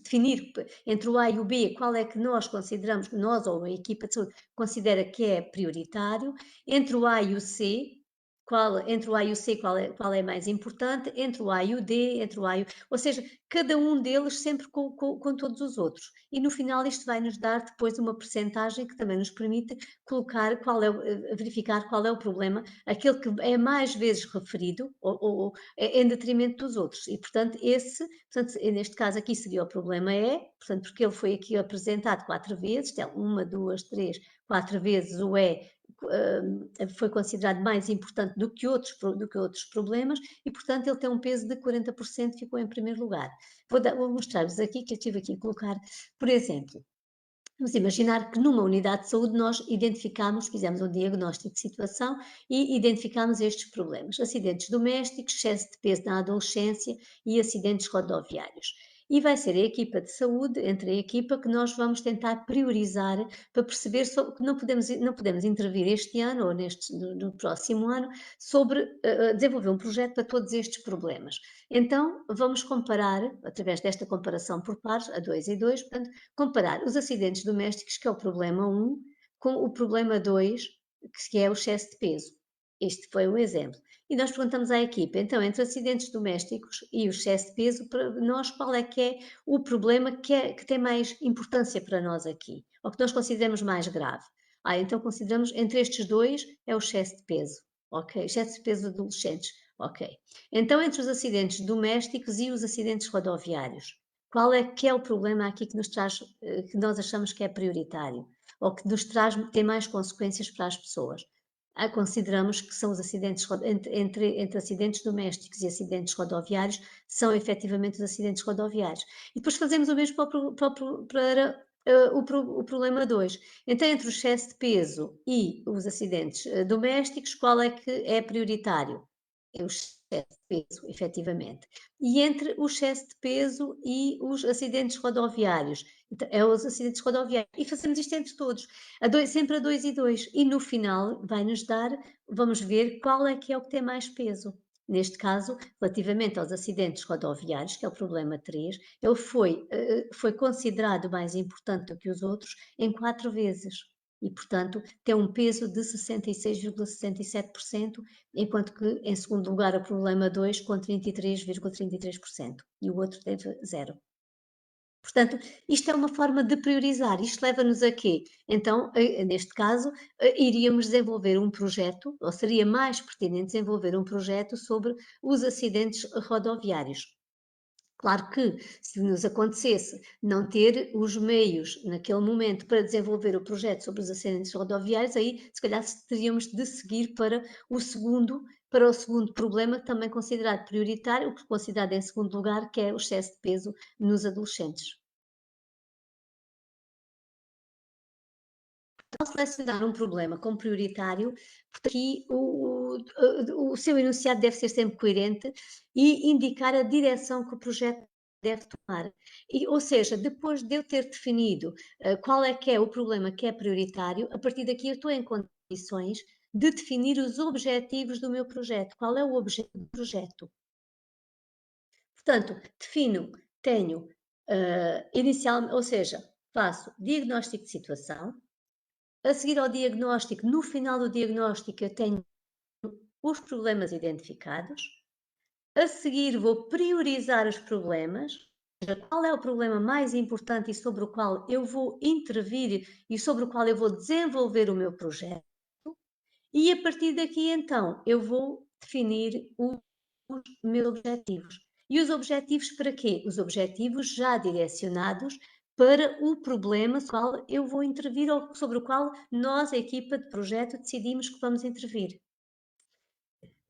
definir entre o A e o B qual é que nós consideramos, nós ou a equipa de saúde considera que é prioritário, entre o A e o C, qual é mais importante, entre o A e o D, ou seja, cada um deles sempre com todos os outros. E no final isto vai nos dar depois uma percentagem que também nos permite verificar qual é o problema, aquele que é mais vezes referido ou em detrimento dos outros. E portanto, neste caso aqui seria o problema portanto, porque ele foi aqui apresentado 4 vezes, 1, 2, 3, 4 vezes o foi considerado mais importante do que outros problemas e, portanto, ele tem um peso de 40%, ficou em primeiro lugar. Vou mostrar-vos aqui, que eu tive aqui a colocar, por exemplo, vamos imaginar que numa unidade de saúde nós fizemos um diagnóstico de situação e identificámos estes problemas: acidentes domésticos, excesso de peso na adolescência e acidentes rodoviários. E vai ser a equipa de saúde, entre a equipa, que nós vamos tentar priorizar para perceber que não podemos intervir este ano ou no próximo ano sobre desenvolver um projeto para todos estes problemas. Então, vamos comparar, através desta comparação por pares, a 2 e 2, portanto, comparar os acidentes domésticos, que é o problema 1, com o problema 2, que é o excesso de peso. Este foi um exemplo. E nós perguntamos à equipa, então, entre acidentes domésticos e o excesso de peso, para nós, qual é que é o problema que tem mais importância para nós aqui, ou que nós consideramos mais grave? Então consideramos, entre estes dois, é o excesso de peso, ok? Excesso de peso de adolescentes, ok. Então, entre os acidentes domésticos e os acidentes rodoviários, qual é que é o problema aqui que nós achamos que é prioritário, ou que tem mais consequências para as pessoas? consideramos que são os acidentes, entre acidentes domésticos e acidentes rodoviários, são efetivamente os acidentes rodoviários. E depois fazemos o mesmo para o problema 2. Então, entre o excesso de peso e os acidentes domésticos, qual é que é prioritário? É o excesso de peso, efetivamente. E entre o excesso de peso e os acidentes rodoviários, então, é os acidentes rodoviários. E fazemos isto entre todos, sempre a 2 e 2. E no final vai-nos dar, vamos ver qual é que é o que tem mais peso. Neste caso, relativamente aos acidentes rodoviários, que é o problema 3, ele foi considerado mais importante do que os outros em 4 vezes. E, portanto, tem um peso de 66,67%, enquanto que, em segundo lugar, o problema 2, com 33,33%. E o outro teve 0. Portanto, isto é uma forma de priorizar. Isto leva-nos a quê? Então, neste caso, iríamos desenvolver um projeto, ou seria mais pertinente desenvolver um projeto sobre os acidentes rodoviários. Claro que, se nos acontecesse não ter os meios naquele momento para desenvolver o projeto sobre os acidentes rodoviários, aí se calhar teríamos de seguir para o segundo problema, também considerado prioritário, o que considerado em segundo lugar, que é o excesso de peso nos adolescentes. Ao selecionar um problema como prioritário, aqui o seu enunciado deve ser sempre coerente e indicar a direção que o projeto deve tomar. Ou seja, depois de eu ter definido qual é que é o problema que é prioritário, a partir daqui eu estou em condições de definir os objetivos do meu projeto. Qual é o objetivo do projeto? Portanto, tenho inicialmente, ou seja, faço diagnóstico de situação. A seguir ao diagnóstico, no final do diagnóstico, eu tenho os problemas identificados. A seguir, vou priorizar os problemas. Qual é o problema mais importante e sobre o qual eu vou intervir e sobre o qual eu vou desenvolver o meu projeto. E a partir daqui, então, eu vou definir os meus objetivos. E os objetivos para quê? Os objetivos já direcionados para o problema sobre o qual eu vou intervir ou sobre o qual nós, a equipa de projeto, decidimos que vamos intervir.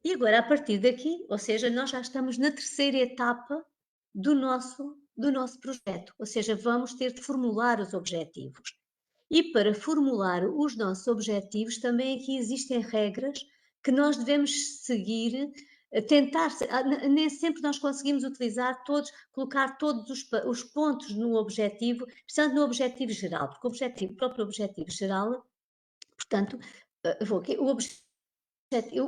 E agora, a partir daqui, ou seja, nós já estamos na terceira etapa do nosso projeto, ou seja, vamos ter de formular os objetivos. E para formular os nossos objetivos, também aqui existem regras que nós devemos seguir, tentar, nem sempre nós conseguimos colocar todos os pontos no objetivo, portanto, no objetivo geral, porque o próprio objetivo geral, portanto,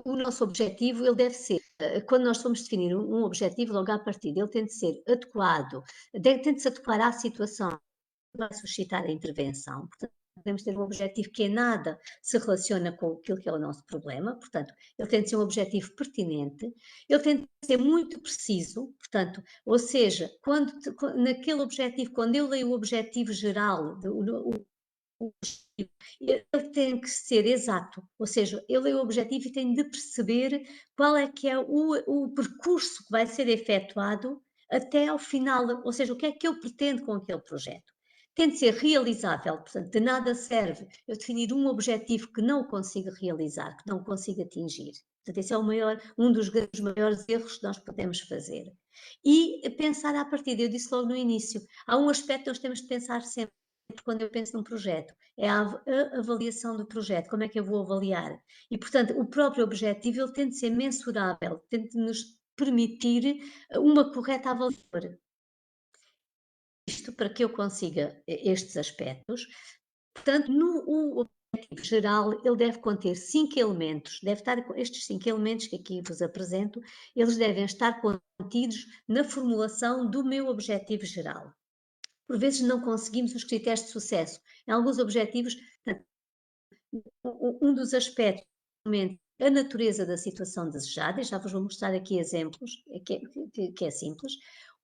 o nosso objetivo, ele deve ser, quando nós formos definir um objetivo, logo à partida, ele tem de ser adequado, tem de se adequar à situação que vai suscitar a intervenção. Portanto, podemos ter um objetivo que em nada se relaciona com aquilo que é o nosso problema, portanto, ele tem de ser um objetivo pertinente, ele tem de ser muito preciso, portanto, ou seja, naquele objetivo, quando eu leio o objetivo geral, ele tem que ser exato, ou seja, eu leio o objetivo e tenho de perceber qual é que é o percurso que vai ser efetuado até ao final, ou seja, o que é que eu pretendo com aquele projeto. Tem de ser realizável, portanto, de nada serve eu definir um objetivo que não consiga realizar, que não consiga atingir. Portanto, esse é um dos maiores erros que nós podemos fazer. E pensar à partida, eu disse logo no início, há um aspecto que nós temos de pensar sempre quando eu penso num projeto, é a avaliação do projeto, como é que eu vou avaliar? E, portanto, o próprio objetivo, ele tem de ser mensurável, tem de nos permitir uma correta avaliação. Isto para que eu consiga estes aspectos. Portanto, o objetivo geral, ele deve conter 5 elementos, estes 5 elementos que aqui vos apresento, eles devem estar contidos na formulação do meu objetivo geral. Por vezes não conseguimos os critérios de sucesso. Em alguns objetivos, um dos aspectos a natureza da situação desejada, e já vos vou mostrar aqui exemplos, que é simples.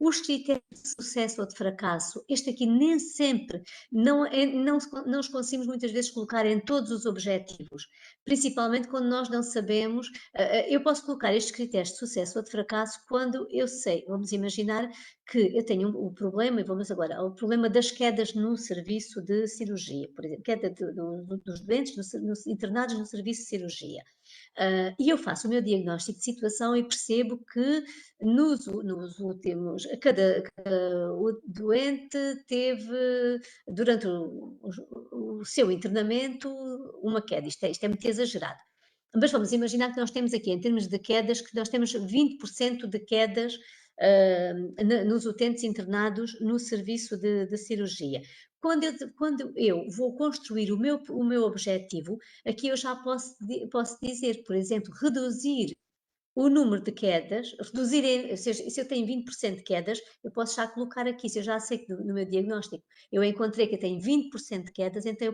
Os critérios de sucesso ou de fracasso, este aqui nem sempre, não os conseguimos muitas vezes colocar em todos os objetivos, principalmente quando nós não sabemos. Eu posso colocar estes critérios de sucesso ou de fracasso quando eu sei, vamos imaginar que eu tenho o problema, e vamos agora ao problema das quedas no serviço de cirurgia, por exemplo, queda dos doentes internados no serviço de cirurgia. E eu faço o meu diagnóstico de situação e percebo que nos últimos, o doente teve, durante o seu internamento, uma queda. Isto é muito exagerado. Mas vamos imaginar que nós temos aqui, em termos de quedas, que nós temos 20% de quedas nos utentes internados no serviço de cirurgia. Quando eu vou construir o meu objetivo, aqui eu já posso dizer, por exemplo, reduzir o número de quedas, ou seja, se eu tenho 20% de quedas, eu posso já colocar aqui, se eu já sei que no meu diagnóstico eu encontrei que eu tenho 20% de quedas, então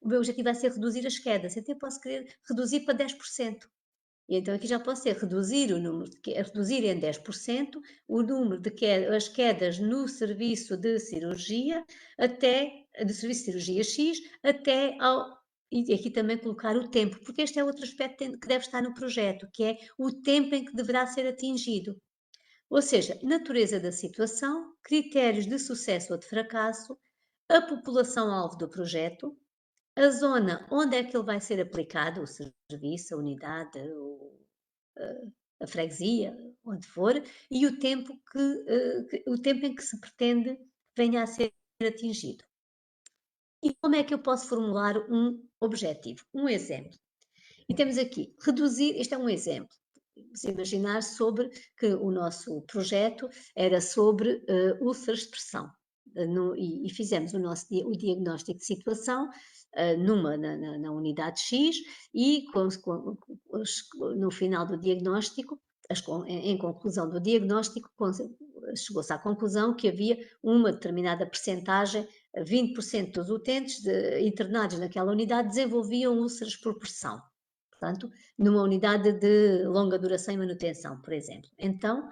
o meu objetivo vai ser reduzir as quedas, então eu posso querer reduzir para 10%. E então aqui já posso ser reduzir reduzir em 10% o número de as quedas no serviço de cirurgia do serviço de cirurgia X, e aqui também colocar o tempo, porque este é outro aspecto que deve estar no projeto, que é o tempo em que deverá ser atingido. Ou seja, natureza da situação, critérios de sucesso ou de fracasso, a população-alvo do projeto, a zona onde é que ele vai ser aplicado, o serviço, a unidade, a freguesia, onde for, e o tempo em que se pretende venha a ser atingido. E como é que eu posso formular um objetivo? Um exemplo. E temos aqui, reduzir, este é um exemplo. Vamos imaginar sobre que o nosso projeto era sobre úlceras de pressão. E fizemos o diagnóstico de situação na unidade X e no final do diagnóstico, em conclusão do diagnóstico, chegou-se à conclusão que havia uma determinada percentagem, 20% dos utentes internados naquela unidade desenvolviam úlceras por pressão. Portanto, numa unidade de longa duração e manutenção, por exemplo. Então,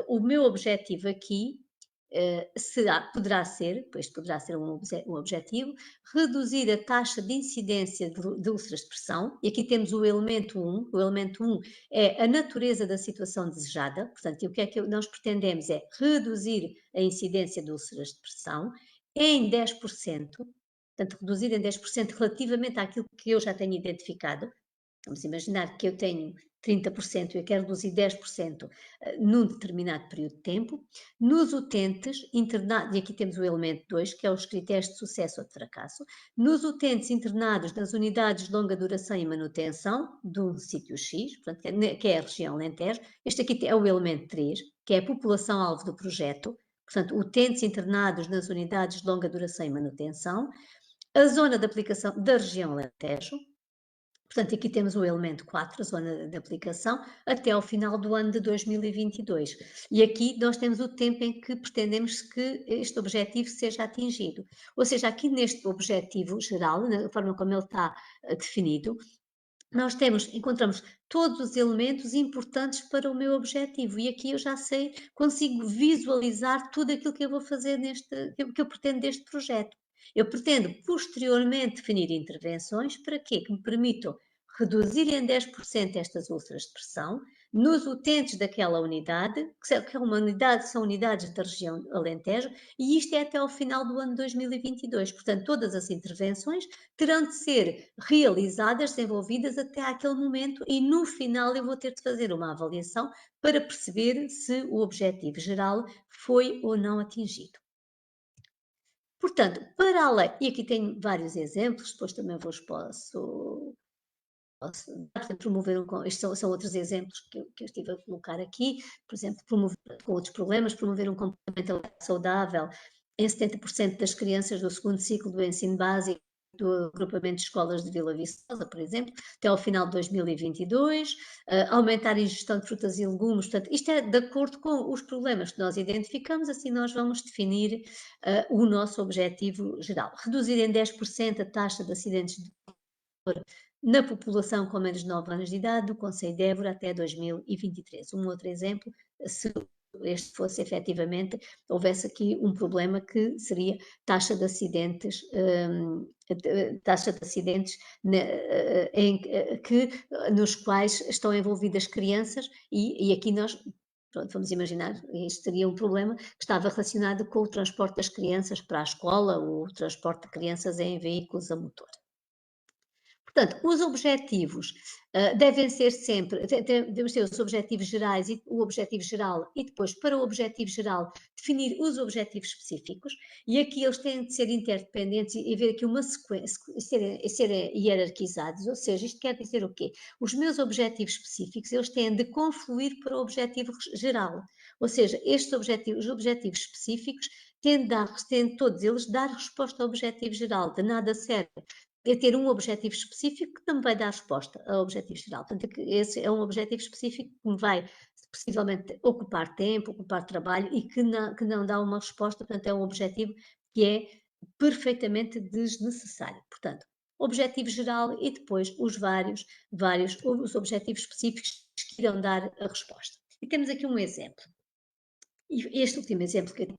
o meu objetivo aqui poderá ser um objetivo, reduzir a taxa de incidência de úlceras de pressão, e aqui temos o elemento 1, o elemento 1 é a natureza da situação desejada, portanto, o que é que nós pretendemos é reduzir a incidência de úlceras de pressão em 10%, portanto, reduzir em 10% relativamente àquilo que eu já tenho identificado. Vamos imaginar que eu tenho 30% e eu quero reduzir 10% num determinado período de tempo. Nos utentes internados, e aqui temos o elemento 2, que é os critérios de sucesso ou de fracasso, nos utentes internados nas unidades de longa duração e manutenção do sítio X, portanto, que é a região Alentejo, este aqui é o elemento 3, que é a população-alvo do projeto, portanto, utentes internados nas unidades de longa duração e manutenção, a zona de aplicação da região Alentejo. Portanto, aqui temos o elemento 4, a zona de aplicação, até ao final do ano de 2022. E aqui nós temos o tempo em que pretendemos que este objetivo seja atingido. Ou seja, aqui neste objetivo geral, na forma como ele está definido, nós encontramos todos os elementos importantes para o meu objetivo. E aqui eu já sei, consigo visualizar tudo aquilo que eu vou fazer que eu pretendo deste projeto. Eu pretendo posteriormente definir intervenções para quê? Que me permitam reduzir em 10% estas úlceras de pressão nos utentes daquela unidade, são unidades da região Alentejo, e isto é até ao final do ano 2022. Portanto, todas as intervenções terão de ser realizadas, desenvolvidas até aquele momento, e no final eu vou ter de fazer uma avaliação para perceber se o objetivo geral foi ou não atingido. Portanto, para além, e aqui tenho vários exemplos, depois também vos posso promover estes são outros exemplos que eu estive a colocar aqui, por exemplo, com outros problemas, promover um comportamento saudável em 70% das crianças do segundo ciclo do ensino básico do agrupamento de escolas de Vila Viçosa, por exemplo, até ao final de 2022, aumentar a ingestão de frutas e legumes. Portanto, isto é de acordo com os problemas que nós identificamos, assim nós vamos definir o nosso objetivo geral. Reduzir em 10% a taxa de acidentes de na população com menos de 9 anos de idade do Conselho de Évora até 2023. Um outro exemplo, se este fosse efetivamente, houvesse aqui um problema que seria taxa de acidentes, nos quais estão envolvidas crianças e aqui nós, pronto, vamos imaginar, isto seria um problema que estava relacionado com o transporte das crianças para a escola, ou o transporte de crianças em veículos a motor. Portanto, os objetivos devem ser sempre, devemos ter os objetivos gerais e o objetivo geral, e depois, para o objetivo geral, definir os objetivos específicos, e aqui eles têm de ser interdependentes e haver aqui uma sequência, serem hierarquizados, ou seja, isto quer dizer o quê? Os meus objetivos específicos, eles têm de confluir para o objetivo geral, ou seja, os objetivos específicos têm todos eles dar resposta ao objetivo geral, de nada serve é ter um objetivo específico que também dá resposta ao objetivo geral. Portanto, esse é um objetivo específico que me vai, possivelmente, ocupar tempo, ocupar trabalho e que não dá uma resposta, portanto, é um objetivo que é perfeitamente desnecessário. Portanto, objetivo geral e depois os vários os objetivos específicos que irão dar a resposta. E temos aqui um exemplo. E este último exemplo que eu tenho,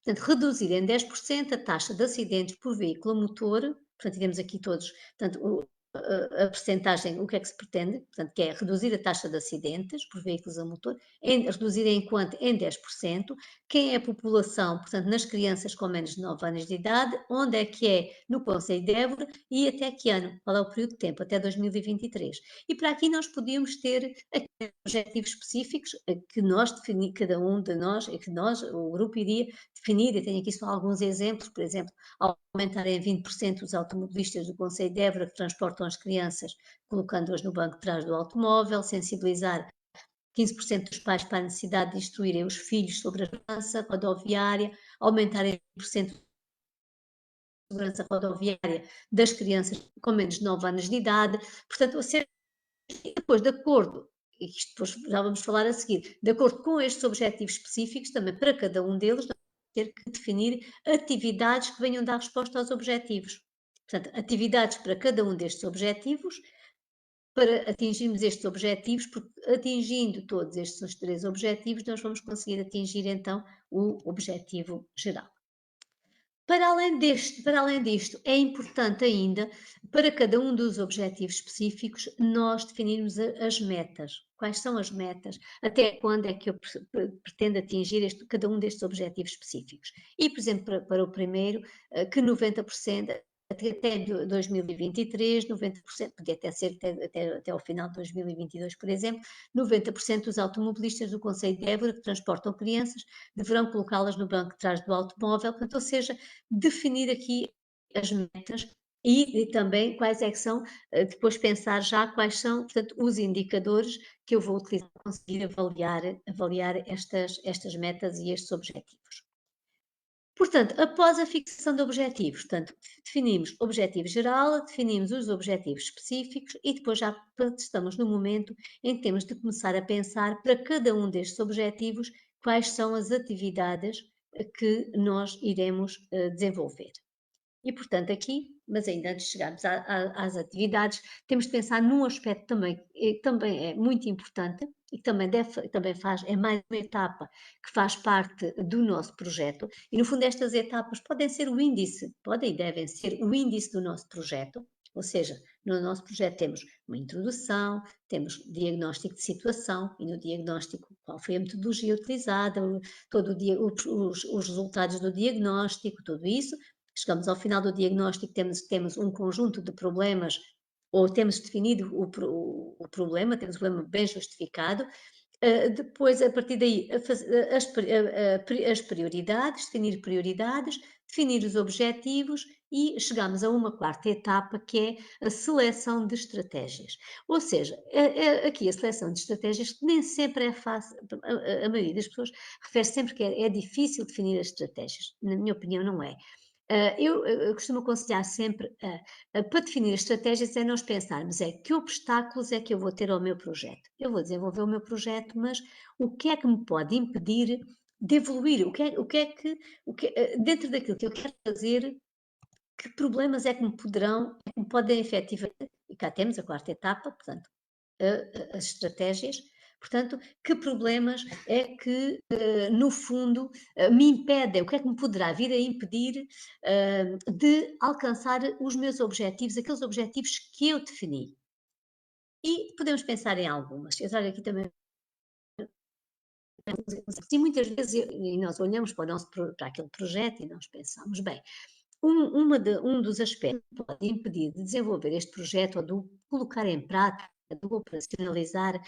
portanto, reduzir em 10% a taxa de acidentes por veículo a motor. Portanto, temos aqui todos, portanto, a percentagem, o que é que se pretende, portanto, que é reduzir a taxa de acidentes por veículos a motor, reduzir em quanto? Em 10%. Quem é a população? Portanto, nas crianças com menos de 9 anos de idade, onde é que é? No Conselho de Évora e até que ano? Qual é o período de tempo? Até 2023. E para aqui nós podíamos ter objetivos específicos que nós definimos, cada um de nós, e que nós, o grupo, iria definir. Eu tenho aqui só alguns exemplos, por exemplo, aumentar em 20% os automobilistas do Conselho de Évora que transportam as crianças, colocando-as no banco de trás do automóvel, sensibilizar 15% dos pais para a necessidade de instruírem os filhos sobre a segurança rodoviária, aumentar em 20% a segurança rodoviária das crianças com menos de 9 anos de idade. Portanto, depois, de acordo, e isto depois já vamos falar a seguir, de acordo com estes objetivos específicos, também para cada um deles, ter que definir atividades que venham dar resposta aos objetivos. Portanto, atividades para cada um destes objetivos, para atingirmos estes objetivos, porque atingindo todos estes 3 objetivos, nós vamos conseguir atingir então o objetivo geral. Para além disto, é importante ainda, para cada um dos objetivos específicos, nós definirmos as metas. Quais são as metas? Até quando é que eu pretendo atingir cada um destes objetivos específicos? E, por exemplo, para o primeiro, que 90%, até 2023, 90%, podia até ser até ao final de 2022, por exemplo, 90% dos automobilistas do Conselho de Évora que transportam crianças deverão colocá-las no banco de trás do automóvel, portanto, ou seja, definir aqui as metas e também quais é que são, depois pensar já quais são, portanto, os indicadores que eu vou utilizar para conseguir avaliar estas metas e estes objetivos. Portanto, após a fixação de objetivos, portanto, definimos o objetivo geral, definimos os objetivos específicos e depois já estamos no momento em que temos de começar a pensar para cada um destes objetivos quais são as atividades que nós iremos desenvolver. E, portanto, aqui, mas ainda antes de chegarmos às atividades, temos de pensar num aspecto também é muito importante e que também é mais uma etapa que faz parte do nosso projeto. E, no fundo, estas etapas podem ser o índice, podem e devem ser o índice do nosso projeto. Ou seja, no nosso projeto temos uma introdução, temos diagnóstico de situação e no diagnóstico qual foi a metodologia utilizada, os resultados do diagnóstico, tudo isso. Chegamos ao final do diagnóstico, temos um conjunto de problemas, ou temos definido o problema, temos o problema bem justificado. Depois, a partir daí, as prioridades, definir os objetivos e chegamos a uma quarta etapa, que é a seleção de estratégias. Ou seja, aqui a seleção de estratégias nem sempre é fácil, a maioria das pessoas refere sempre que é difícil definir as estratégias. Na minha opinião, não é. Eu costumo aconselhar sempre, para definir as estratégias, é nós pensarmos que obstáculos é que eu vou ter ao meu projeto? Eu vou desenvolver o meu projeto, mas o que é que me pode impedir de evoluir? Dentro daquilo que eu quero fazer, que problemas é que me podem efetivamente e cá temos a quarta etapa, portanto, as estratégias. Portanto, que problemas é que, no fundo, me impedem, o que é que me poderá vir a impedir de alcançar os meus objetivos, aqueles objetivos que eu defini? E podemos pensar em algumas. Eu trago aqui também. E muitas vezes e nós olhamos para, para aquele projeto e nós pensamos, bem, um dos aspectos que pode impedir de desenvolver este projeto ou de o colocar em prática, de o operacionalizar,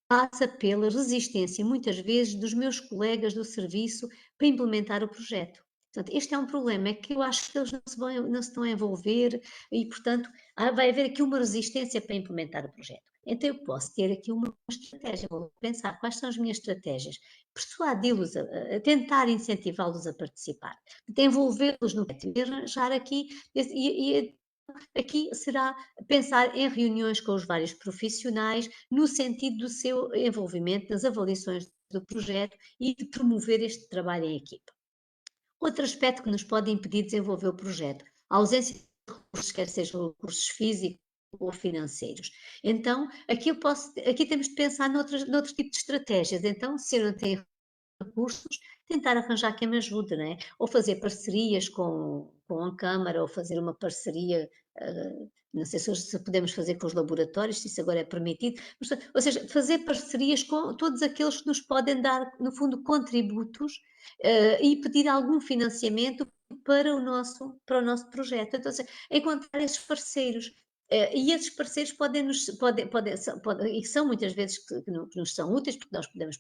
passa pela resistência, muitas vezes, dos meus colegas do serviço para implementar o projeto. Portanto, este é um problema, é que eu acho que eles não se estão a envolver e, portanto, vai haver aqui uma resistência para implementar o projeto. Então, eu posso ter aqui uma estratégia, vou pensar quais são as minhas estratégias, persuadi-los, a tentar incentivá-los a participar, envolvê-los no projeto e arranjar aqui, aqui será pensar em reuniões com os vários profissionais no sentido do seu envolvimento nas avaliações do projeto e de promover este trabalho em equipa. Outro aspecto que nos pode impedir de desenvolver o projeto, a ausência de recursos, quer sejam recursos físicos ou financeiros. Então, aqui temos de pensar noutro tipo de estratégias. Então, se eu não tenho recursos, tentar arranjar quem me ajude, não é? Ou fazer parcerias com a Câmara, ou fazer uma parceria, não sei se podemos fazer com os laboratórios, se isso agora é permitido, mas, ou seja, fazer parcerias com todos aqueles que nos podem dar, no fundo, contributos e pedir algum financiamento para o nosso projeto. Então, encontrar esses parceiros. E esses parceiros e são muitas vezes que nos são úteis, porque nós podemos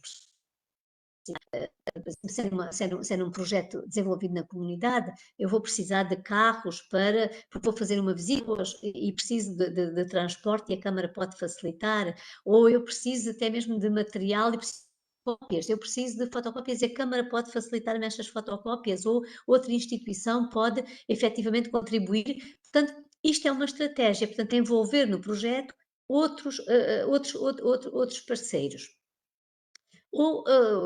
sendo um projeto desenvolvido na comunidade, eu vou precisar de carros porque vou fazer uma visita e preciso de transporte e a Câmara pode facilitar, ou eu preciso até mesmo de material e preciso de fotocópias, eu preciso de fotocópias e a Câmara pode facilitar-me estas fotocópias, ou outra instituição pode efetivamente contribuir. Portanto, isto é uma estratégia, portanto, envolver no projeto outros parceiros.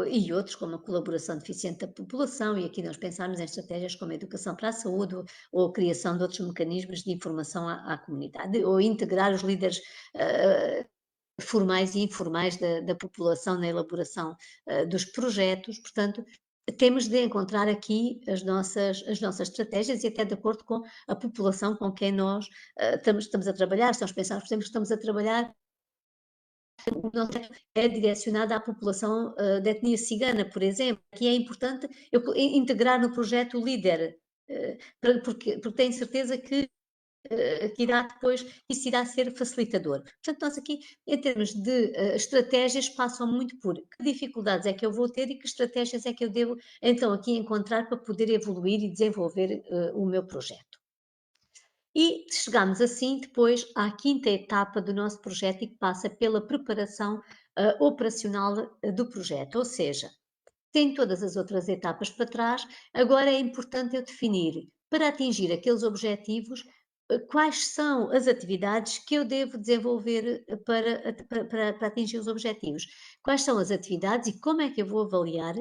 E outros, como a colaboração deficiente da população, e aqui nós pensamos em estratégias como a educação para a saúde ou a criação de outros mecanismos de informação à comunidade, ou integrar os líderes formais e informais da população na elaboração dos projetos. Portanto, temos de encontrar aqui as nossas estratégias e até de acordo com a população com quem nós estamos a trabalhar. Estamos pensando, por exemplo, estamos a trabalhar é direcionada à população da etnia cigana, por exemplo, que é importante eu integrar no projeto o líder, porque tenho certeza que irá depois, isso irá ser facilitador. Portanto, nós aqui, em termos de estratégias, passam muito por que dificuldades é que eu vou ter e que estratégias é que eu devo, então, aqui encontrar para poder evoluir e desenvolver o meu projeto. E chegamos assim depois à quinta etapa do nosso projeto e que passa pela preparação operacional do projeto, ou seja, tem todas as outras etapas para trás, agora é importante eu definir, para atingir aqueles objetivos, quais são as atividades que eu devo desenvolver para atingir os objetivos. Quais são as atividades e como é que eu vou avaliar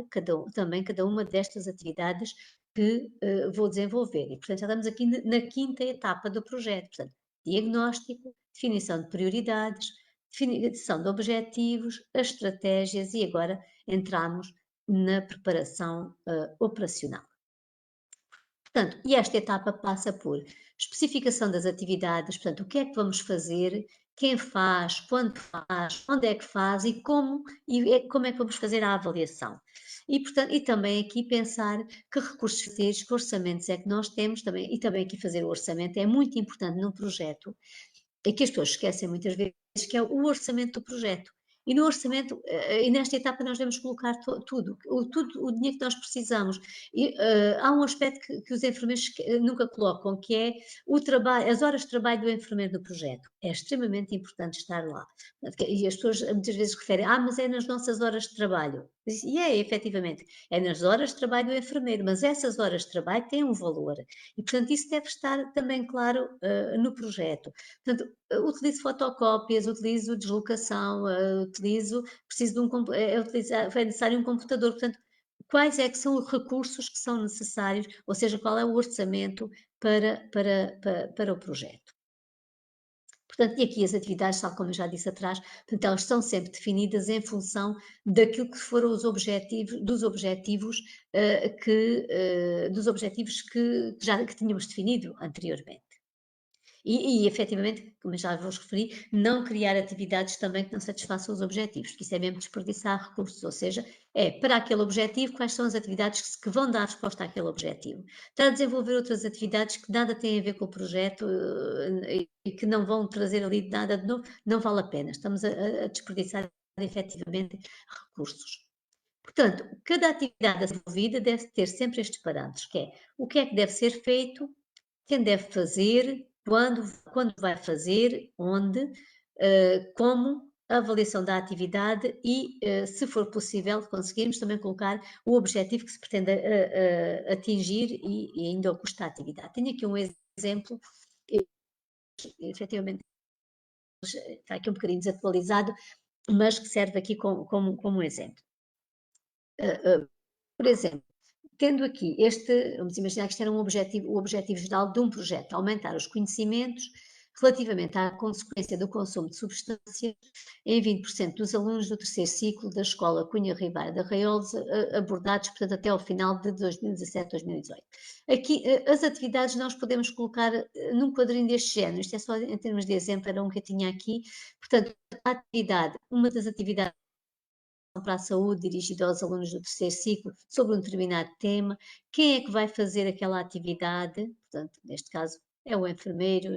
também cada uma destas atividades que vou desenvolver. E, portanto, já estamos aqui na quinta etapa do projeto. Portanto, diagnóstico, definição de prioridades, definição de objetivos, as estratégias e agora entramos na preparação operacional. Portanto, e esta etapa passa por especificação das atividades, portanto, o que é que vamos fazer, quem faz, quando faz, onde é que faz e como é que vamos fazer a avaliação. E, portanto, e também aqui pensar que recursos financeiros, que orçamentos é que nós temos também, e também aqui fazer o orçamento é muito importante num projeto, é que as pessoas esquecem muitas vezes que é o orçamento do projeto. E no orçamento, e nesta etapa nós devemos colocar tudo o dinheiro que nós precisamos. E, há um aspecto que os enfermeiros nunca colocam, que é o trabalho, as horas de trabalho do enfermeiro no projeto. É extremamente importante estar lá. E as pessoas muitas vezes referem, mas é nas nossas horas de trabalho. E efetivamente, é nas horas de trabalho do enfermeiro, mas essas horas de trabalho têm um valor. E, portanto, isso deve estar também claro no projeto. Portanto, utilizo fotocópias, utilizo deslocação, preciso de é necessário um computador, portanto, quais é que são os recursos que são necessários, ou seja, qual é o orçamento para o projeto. Portanto, e aqui as atividades, tal como eu já disse atrás, portanto, elas são sempre definidas em função daquilo que foram os objetivos, dos objetivos que tínhamos definido anteriormente. E efetivamente, como eu já vos referi, não criar atividades também que não satisfaçam os objetivos, porque isso é mesmo desperdiçar recursos, ou seja, é para aquele objetivo, quais são as atividades que vão dar resposta àquele objetivo. Estar a desenvolver outras atividades que nada têm a ver com o projeto e que não vão trazer ali nada de novo, não vale a pena. Estamos a desperdiçar efetivamente recursos. Portanto, cada atividade desenvolvida deve ter sempre estes parâmetros, que é o que é que deve ser feito, quem deve fazer, quando vai fazer, onde, como, a avaliação da atividade e, se for possível, conseguirmos também colocar o objetivo que se pretende atingir e ainda o custo da atividade. Tenho aqui um exemplo, que efetivamente está aqui um bocadinho desatualizado, mas que serve aqui como exemplo. Por exemplo, tendo aqui vamos imaginar que isto era o objetivo geral de um projeto, aumentar os conhecimentos relativamente à consequência do consumo de substâncias em 20% dos alunos do terceiro ciclo da Escola Cunha Ribeiro de Arraiolos, abordados, portanto, até ao final de 2017-2018. Aqui, as atividades nós podemos colocar num quadrinho deste género, isto é só em termos de exemplo, era um que eu tinha aqui, portanto, uma das atividades para a saúde dirigida aos alunos do terceiro ciclo sobre um determinado tema, quem é que vai fazer aquela atividade, portanto, neste caso é o enfermeiro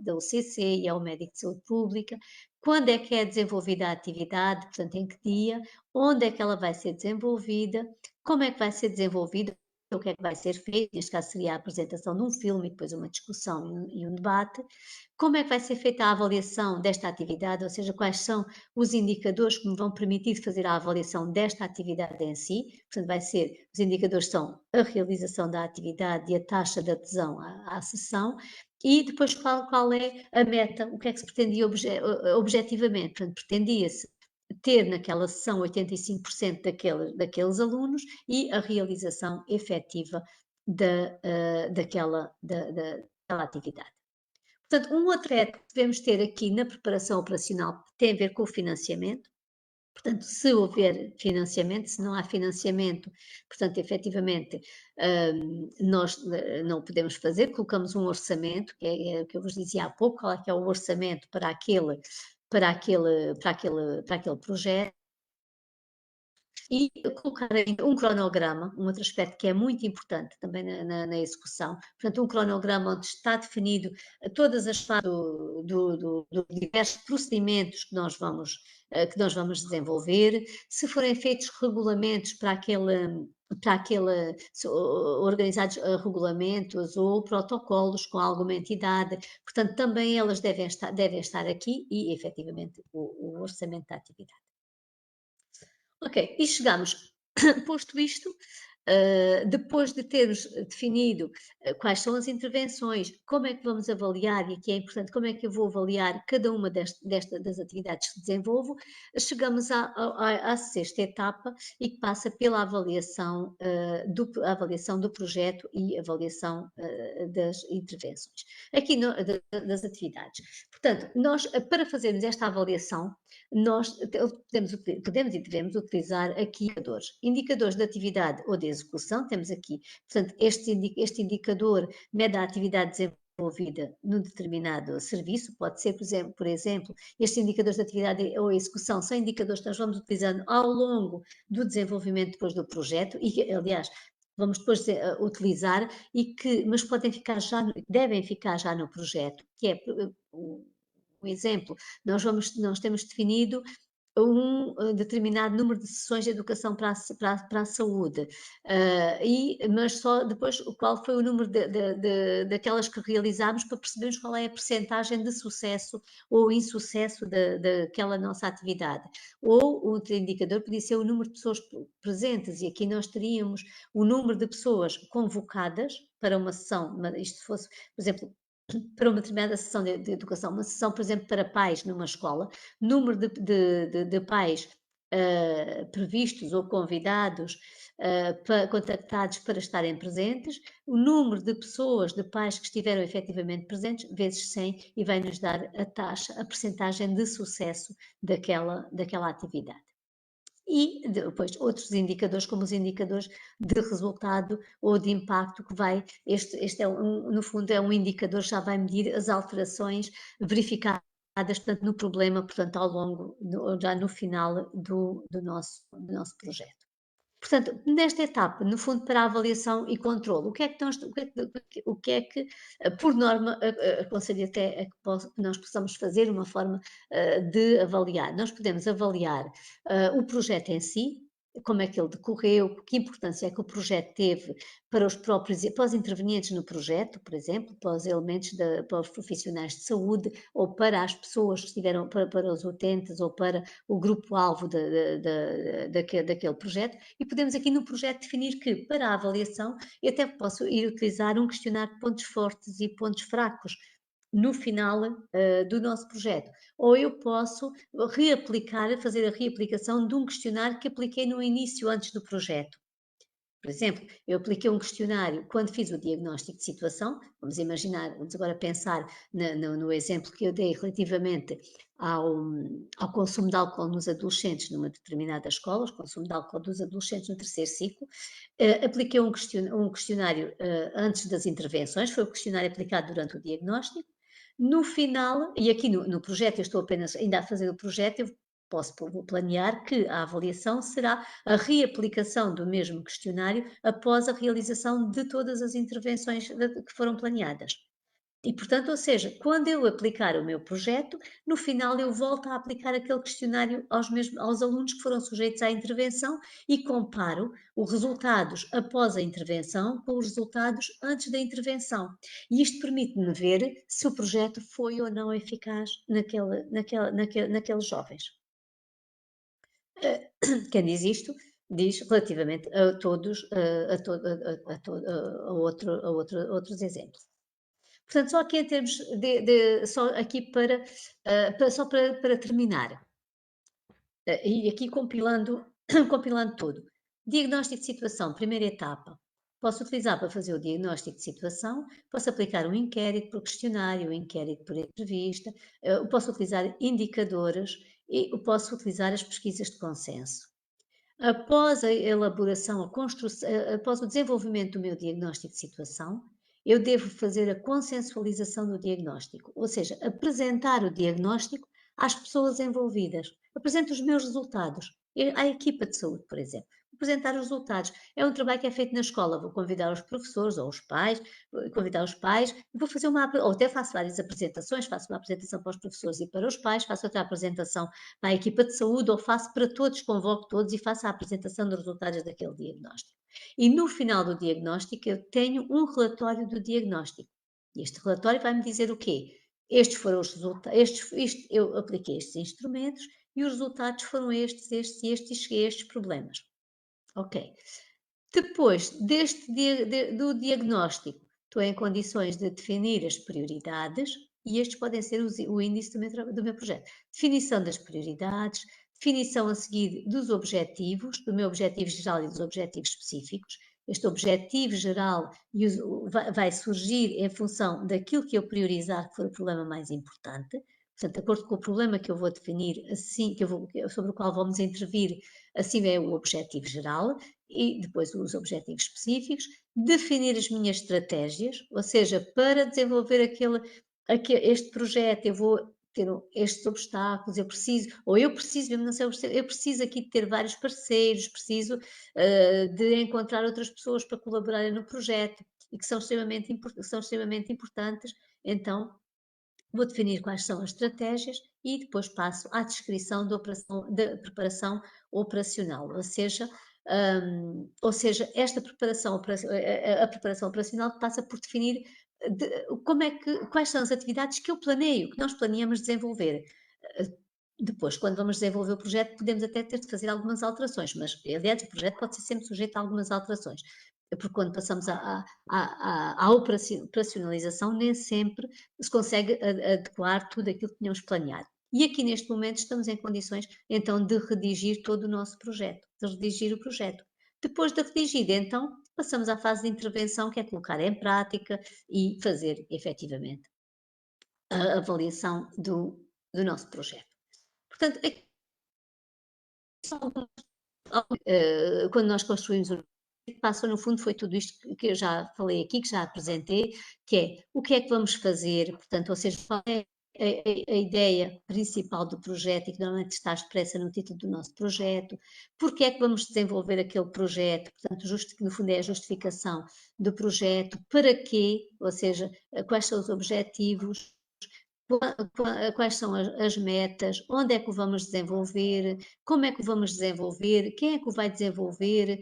da UCC e é o médico de saúde pública, quando é que é desenvolvida a atividade, portanto, em que dia, onde é que ela vai ser desenvolvida, como é que vai ser desenvolvida, o que é que vai ser feito, neste caso seria a apresentação de um filme e depois uma discussão e um debate, como é que vai ser feita a avaliação desta atividade, ou seja, quais são os indicadores que me vão permitir fazer a avaliação desta atividade em si, portanto os indicadores são a realização da atividade e a taxa de adesão à sessão, e depois qual é a meta, o que é que se pretendia objetivamente, portanto, pretendia-se ter naquela sessão 85% daqueles alunos e a realização efetiva daquela atividade. Portanto, um outro aspecto que devemos ter aqui na preparação operacional tem a ver com o financiamento. Portanto, se houver financiamento, se não há financiamento, portanto, efetivamente, nós não o podemos fazer, colocamos um orçamento, que é o que eu vos dizia há pouco, qual é que é o orçamento para aquele projeto, e colocar ainda um cronograma, um outro aspecto que é muito importante também na execução, portanto, um cronograma onde está definido todas as fases dos diversos procedimentos que nós vamos desenvolver, se forem feitos regulamentos organizados regulamentos ou protocolos com alguma entidade, portanto, também elas devem estar aqui e, efetivamente, o orçamento da atividade. Ok, e chegamos, posto isto, depois de termos definido quais são as intervenções, como é que vamos avaliar, e aqui é importante, como é que eu vou avaliar cada uma das atividades que desenvolvo, chegamos à sexta etapa e que passa pela avaliação do projeto e avaliação das intervenções. Aqui das atividades. Portanto, nós, para fazermos esta avaliação, nós podemos e devemos utilizar aqui indicadores de atividade ou de execução, temos aqui, portanto, este indicador mede a atividade desenvolvida num determinado serviço, pode ser, por exemplo, estes indicadores de atividade ou execução são indicadores que nós vamos utilizando ao longo do desenvolvimento depois do projeto e, aliás, vamos depois utilizar mas devem ficar já no projeto, que é um exemplo, nós temos definido um determinado número de sessões de educação para a saúde, mas só depois qual foi o número daquelas que realizámos para percebermos qual é a percentagem de sucesso ou insucesso daquela nossa atividade. Ou outro indicador podia ser o número de pessoas presentes, e aqui nós teríamos o número de pessoas convocadas para uma sessão, isto fosse, por exemplo, para uma determinada sessão de educação, uma sessão, por exemplo, para pais numa escola, número de pais previstos ou convidados, contactados para estarem presentes, o número de pessoas, de pais que estiveram efetivamente presentes, vezes 100, e vai-nos dar a taxa, a percentagem de sucesso daquela atividade. E depois outros indicadores, como os indicadores de resultado ou de impacto, que este é no fundo é um indicador que já vai medir as alterações verificadas, portanto, no problema, portanto, ao longo, já no final do nosso projeto. Portanto, nesta etapa, no fundo, para a avaliação e controle, o que é que por norma, aconselho até que nós possamos fazer uma forma de avaliar. Nós podemos avaliar o projeto em si, como é que ele decorreu, que importância é que o projeto teve para os intervenientes no projeto, por exemplo, para os para os profissionais de saúde, ou para as pessoas que estiveram, para os utentes, ou para o grupo-alvo daquele projeto. E podemos aqui no projeto definir que, para a avaliação, eu até posso ir utilizar um questionário de pontos fortes e pontos fracos no final do nosso projeto. Ou eu posso fazer a reaplicação de um questionário que apliquei no início, antes do projeto. Por exemplo, eu apliquei um questionário quando fiz o diagnóstico de situação. Vamos agora pensar no exemplo que eu dei relativamente ao consumo de álcool nos adolescentes numa determinada escola, o consumo de álcool dos adolescentes no 3º ciclo. Apliquei um questionário antes das intervenções, foi o questionário aplicado durante o diagnóstico. No final, e aqui no projeto, eu estou apenas ainda a fazer o projeto, eu posso planear que a avaliação será a reaplicação do mesmo questionário após a realização de todas as intervenções que foram planeadas. E, portanto, ou seja, quando eu aplicar o meu projeto, no final eu volto a aplicar aquele questionário aos alunos que foram sujeitos à intervenção e comparo os resultados após a intervenção com os resultados antes da intervenção. E isto permite-me ver se o projeto foi ou não eficaz naqueles jovens. Quem diz isto diz relativamente a todos, a outros exemplos. Portanto, só aqui em termos só aqui para terminar, e aqui compilando tudo. Diagnóstico de situação, primeira etapa. Posso utilizar para fazer o diagnóstico de situação, posso aplicar um inquérito por questionário, um inquérito por entrevista, posso utilizar indicadores e posso utilizar as pesquisas de consenso. Após a elaboração, após o desenvolvimento do meu diagnóstico de situação, eu devo fazer a consensualização do diagnóstico, ou seja, apresentar o diagnóstico às pessoas envolvidas. Apresento os meus resultados à equipa de saúde, por exemplo. Apresentar os resultados. É um trabalho que é feito na escola. Vou convidar os professores ou os pais, vou fazer ou até faço várias apresentações, faço uma apresentação para os professores e para os pais, faço outra apresentação para a equipa de saúde, ou faço para todos, convoco todos e faço a apresentação dos resultados daquele diagnóstico. E no final do diagnóstico eu tenho um relatório do diagnóstico. E este relatório vai-me dizer o quê? Estes foram os resultados, eu apliquei estes instrumentos e os resultados foram estes e cheguei a estes problemas. Ok. Depois do diagnóstico, estou em condições de definir as prioridades e estes podem ser o índice do meu projeto. Definição das prioridades, definição a seguir dos objetivos, do meu objetivo geral e dos objetivos específicos. Este objetivo geral vai surgir em função daquilo que eu priorizar, que for o problema mais importante. Portanto, de acordo com o problema que eu vou definir, sobre o qual vamos intervir, assim é o objetivo geral, e depois os objetivos específicos. Definir as minhas estratégias, ou seja, para desenvolver este projeto, eu vou ter estes obstáculos, eu preciso aqui de ter vários parceiros, preciso de encontrar outras pessoas para colaborarem no projeto e que são extremamente importantes, então vou definir quais são as estratégias e depois passo à descrição da preparação operacional, ou seja, esta preparação, a preparação operacional passa por definir quais são as atividades que eu planeio, que nós planeamos desenvolver. Depois, quando vamos desenvolver o projeto, podemos até ter de fazer algumas alterações, mas, aliás, o projeto pode ser sempre sujeito a algumas alterações, porque quando passamos à operacionalização, nem sempre se consegue adequar tudo aquilo que tínhamos planeado. E aqui neste momento estamos em condições então de redigir todo o nosso projeto, de redigir o projeto. Depois de redigido, então, passamos à fase de intervenção, que é colocar em prática e fazer efetivamente a avaliação do nosso projeto. Portanto, aqui são quando nós construímos o que passa no fundo foi tudo isto que eu já falei aqui, que já apresentei, que é o que é que vamos fazer, portanto, ou seja, qual é a ideia principal do projeto e que normalmente está expressa no título do nosso projeto, porque é que vamos desenvolver aquele projeto, portanto, no fundo é a justificação do projeto, para quê, ou seja, quais são os objetivos, quais são as metas, onde é que o vamos desenvolver, como é que o vamos desenvolver, quem é que o vai desenvolver,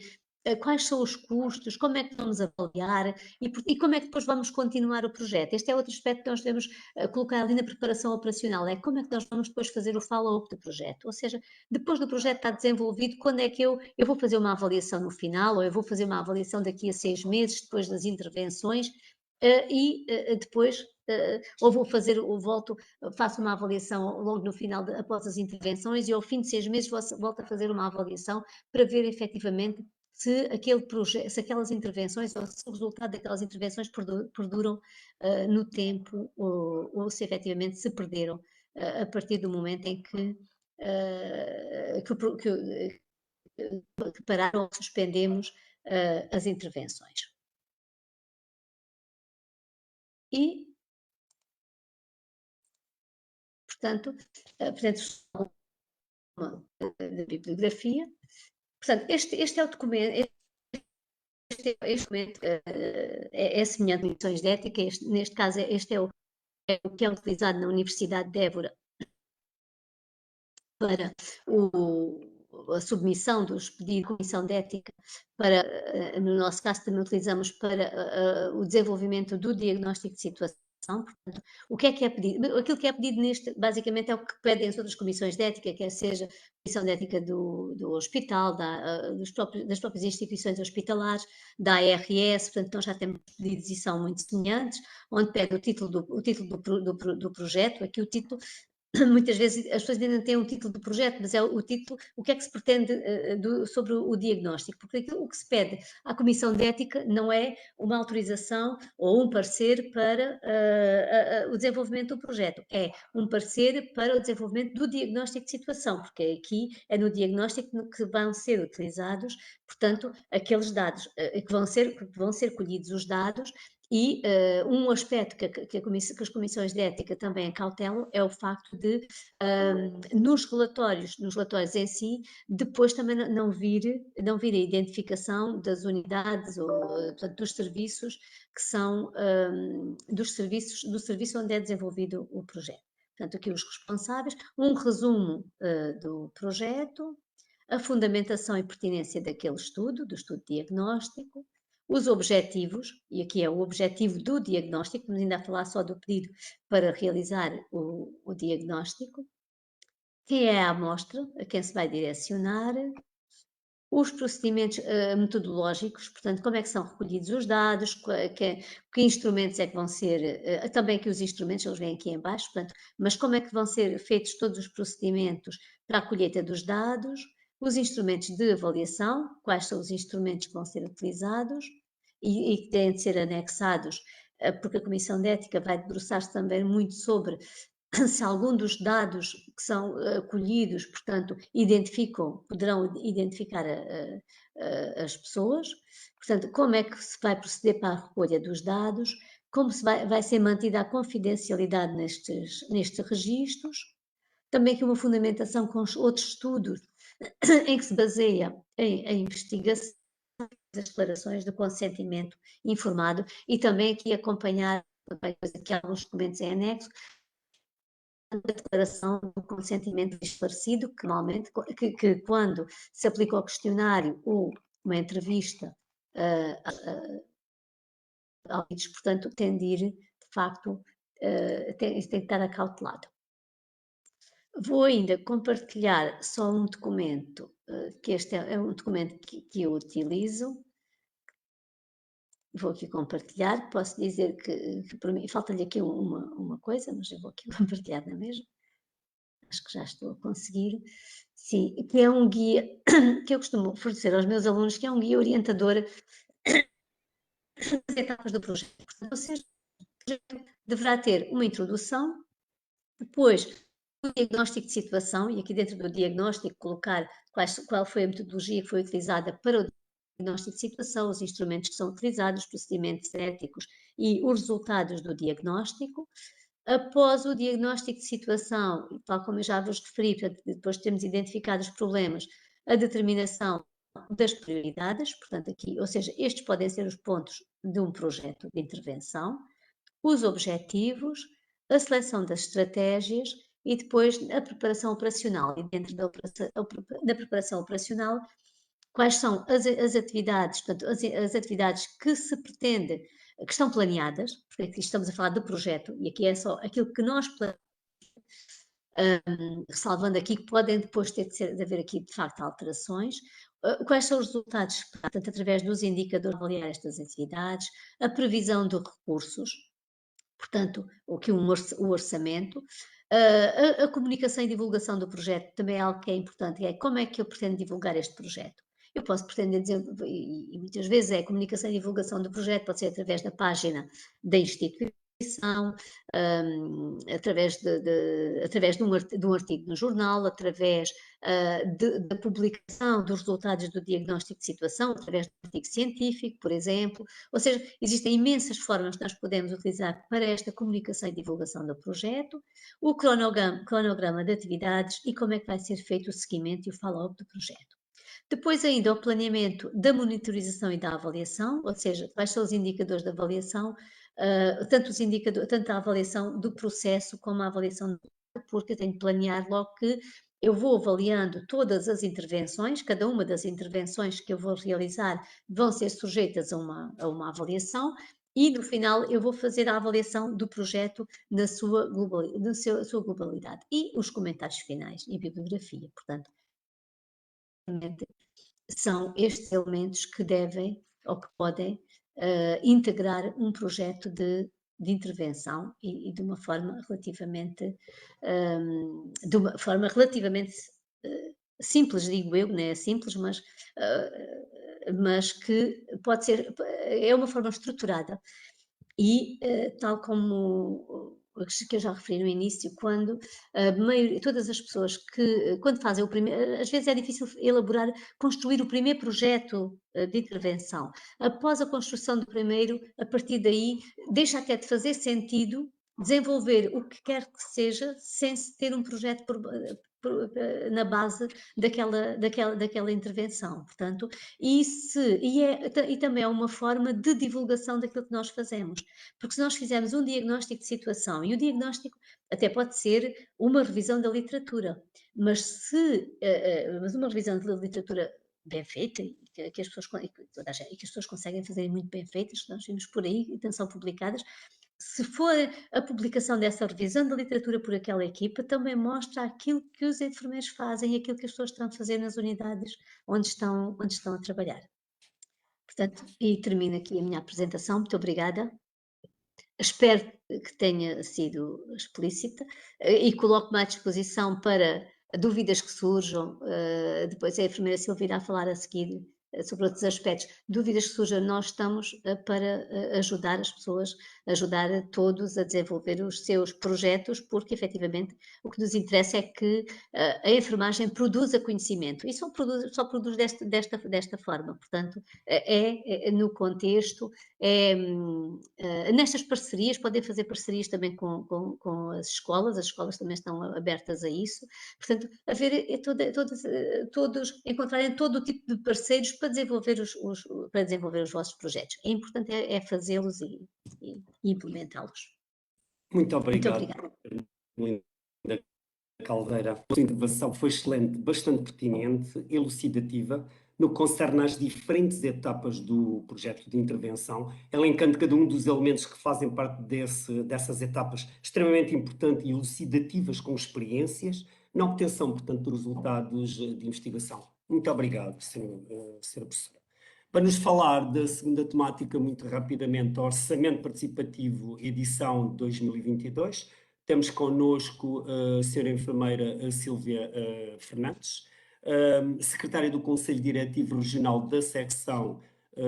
quais são os custos, como é que vamos avaliar e como é que depois vamos continuar o projeto. Este é outro aspecto que nós devemos colocar ali na preparação operacional, é como é que nós vamos depois fazer o follow-up do projeto, ou seja, depois do projeto estar desenvolvido, quando é que eu vou fazer uma avaliação no final, ou eu vou fazer uma avaliação daqui a 6 meses, depois das intervenções, depois ou vou fazer, ou faço uma avaliação logo no final, após as intervenções, e ao fim de 6 meses volto a fazer uma avaliação para ver efetivamente se aquele projeto, se aquelas intervenções, ou se o resultado daquelas intervenções perduram no tempo, ou se efetivamente se perderam a partir do momento em que pararam ou suspendemos as intervenções. E, portanto, apresento da bibliografia. Portanto, este é o documento, este documento é semelhante a lições de ética, neste caso este é o que é utilizado na Universidade de Évora para a submissão dos pedidos de comissão de ética, no nosso caso também utilizamos para o desenvolvimento do diagnóstico de situação. Portanto, o que é pedido? Aquilo que é pedido neste, basicamente, é o que pedem as outras comissões de ética, quer seja a comissão de ética do hospital, das próprias instituições hospitalares, da ARS, portanto, nós já temos pedidos e são muito semelhantes, onde pede o título do projeto, aqui o título. Muitas vezes as pessoas ainda não têm um título do projeto, mas é o título, o que é que se pretende sobre o diagnóstico, porque o que se pede à Comissão de Ética não é uma autorização ou um parecer para o desenvolvimento do projeto, é um parecer para o desenvolvimento do diagnóstico de situação, porque aqui é no diagnóstico que vão ser utilizados, portanto, aqueles dados, que vão ser colhidos os dados. E um aspecto que as comissões de ética também acautelam é o facto de, nos relatórios em si, depois também não vir a identificação das unidades ou, portanto, dos serviços que são, do serviço onde é desenvolvido o projeto. Portanto, aqui os responsáveis, um resumo do projeto, a fundamentação e pertinência daquele estudo, do estudo diagnóstico, os objetivos, e aqui é o objetivo do diagnóstico, estamos ainda a falar só do pedido para realizar o diagnóstico, quem é a amostra, a quem se vai direcionar, os procedimentos metodológicos, portanto, como é que são recolhidos os dados, que instrumentos é que vão ser, também que os instrumentos, eles vêm aqui em baixo, portanto, mas como é que vão ser feitos todos os procedimentos para a colheita dos dados, os instrumentos de avaliação, quais são os instrumentos que vão ser utilizados e que têm de ser anexados, porque a Comissão de Ética vai debruçar-se também muito sobre se algum dos dados que são colhidos, portanto, poderão identificar as pessoas, portanto, como é que se vai proceder para a recolha dos dados, como vai ser mantida a confidencialidade nestes registros, também aqui uma fundamentação com os outros estudos em que se baseia em investigação, as declarações de consentimento informado e também aqui acompanhar aqui alguns documentos em anexo, a declaração do consentimento esclarecido, que normalmente, que quando se aplica ao questionário ou uma entrevista ao portanto, tem de ir, de facto, tem que estar acautelado. Vou ainda compartilhar só um documento, que este é um documento que eu utilizo. Vou aqui compartilhar, posso dizer que para mim, falta-lhe aqui uma coisa, mas eu vou aqui compartilhar na mesma. acho que já estou a conseguir. Sim, que é um guia que eu costumo fornecer aos meus alunos, que é um guia orientador das etapas do projeto. Portanto, ou seja, o projeto deverá ter uma introdução, depois o diagnóstico de situação, e aqui dentro do diagnóstico colocar qual foi a metodologia que foi utilizada para o diagnóstico de situação, os instrumentos que são utilizados, os procedimentos éticos e os resultados do diagnóstico. Após o diagnóstico de situação, tal como eu já vos referi, depois de termos identificado os problemas, a determinação das prioridades, portanto aqui, ou seja, estes podem ser os pontos de um projeto de intervenção, os objetivos, a seleção das estratégias e depois a preparação operacional. E dentro da preparação operacional, quais são as atividades, portanto, as atividades que se pretende, que estão planeadas, porque aqui estamos a falar do projeto, e aqui é só aquilo que nós planeamos, ressalvando aqui que podem depois ter de haver aqui, de facto, alterações. Quais são os resultados, portanto, através dos indicadores, avaliar estas atividades, a previsão de recursos, portanto, o orçamento, a comunicação e divulgação do projeto também é algo que é importante, é como é que eu pretendo divulgar este projeto. Eu posso pretender dizer, e muitas vezes a comunicação e divulgação do projeto pode ser através da página da instituição, através de um artigo no jornal, através da publicação dos resultados do diagnóstico de situação, através de um artigo científico, por exemplo. Ou seja, existem imensas formas que nós podemos utilizar para esta comunicação e divulgação do projeto, o cronograma de atividades e como é que vai ser feito o seguimento e o follow-up do projeto. Depois ainda o planeamento da monitorização e da avaliação, ou seja, quais são os indicadores de avaliação, tanto a avaliação do processo como a avaliação, porque eu tenho que planear logo que eu vou avaliando todas as intervenções, cada uma das intervenções que eu vou realizar vão ser sujeitas a uma avaliação, e no final eu vou fazer a avaliação do projeto na sua globalidade. E os comentários finais e bibliografia, portanto, são estes elementos que devem ou que podem integrar um projeto de intervenção e de uma forma relativamente simples, digo eu, não é simples, mas que pode ser, é uma forma estruturada e tal como que eu já referi no início, quando todas as pessoas que, quando fazem o primeiro, às vezes é difícil elaborar, construir o primeiro projeto de intervenção. Após a construção do primeiro, a partir daí, deixa até de fazer sentido desenvolver o que quer que seja, sem se ter um projeto na base daquela intervenção. Portanto, e também é uma forma de divulgação daquilo que nós fazemos. Porque se nós fizermos um diagnóstico de situação, e o diagnóstico até pode ser uma revisão da literatura, mas uma revisão da literatura bem feita, e que as pessoas conseguem fazer muito bem feitas, nós vimos por aí, e são publicadas, se for a publicação dessa revisão da literatura por aquela equipa, também mostra aquilo que os enfermeiros fazem e aquilo que as pessoas estão a fazer nas unidades onde estão a trabalhar. Portanto, e termino aqui a minha apresentação. Muito obrigada. Espero que tenha sido explícita e coloco-me à disposição para dúvidas que surjam. Depois a enfermeira Silvia irá falar a seguir sobre outros aspectos. Dúvidas que surjam, nós estamos para ajudar as pessoas, ajudar a todos a desenvolver os seus projetos, porque efetivamente o que nos interessa é que a enfermagem produza conhecimento e só produz desta forma. Portanto, no contexto, nestas parcerias, podem fazer parcerias também com as escolas também estão abertas a isso. Portanto, todos encontrarem todo o tipo de parceiros para desenvolver os vossos projetos. É importante fazê-los e implementá-los. Muito obrigado. Muito obrigada. Linda Caldeira. A sua intervenção foi excelente, bastante pertinente, elucidativa, no que concerne às diferentes etapas do projeto de intervenção, elencando cada um dos elementos que fazem parte dessas etapas extremamente importantes e elucidativas com experiências, na obtenção, portanto, de resultados de investigação. Muito obrigado, Sra. Professora. Para nos falar da segunda temática, muito rapidamente, Orçamento Participativo, edição 2022, Temos connosco a senhora enfermeira Sílvia Fernandes, secretária do Conselho Diretivo Regional da Secção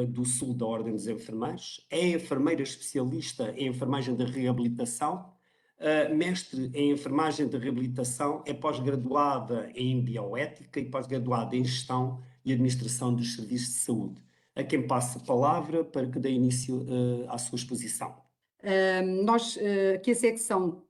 do Sul da Ordem dos Enfermeiros, é enfermeira especialista em enfermagem de reabilitação, mestre em enfermagem de reabilitação, é pós-graduada em bioética e pós-graduada em gestão e administração dos serviços de saúde. A quem passo a palavra para que dê início à sua exposição. Aqui a secção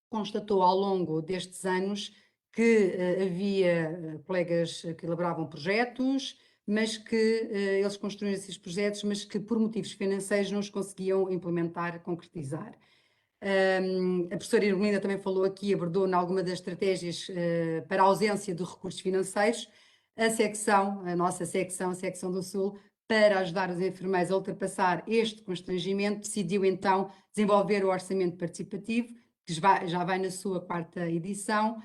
constatou ao longo destes anos que havia colegas que elaboravam projetos, mas que eles construíam esses projetos, mas que por motivos financeiros não os conseguiam implementar, concretizar. A professora Irmelinda também falou aqui, abordou em alguma das estratégias para a ausência de recursos financeiros, a nossa secção, a secção do Sul, para ajudar os enfermeiros a ultrapassar este constrangimento, decidiu então desenvolver o orçamento participativo, que já vai na sua 4ª edição,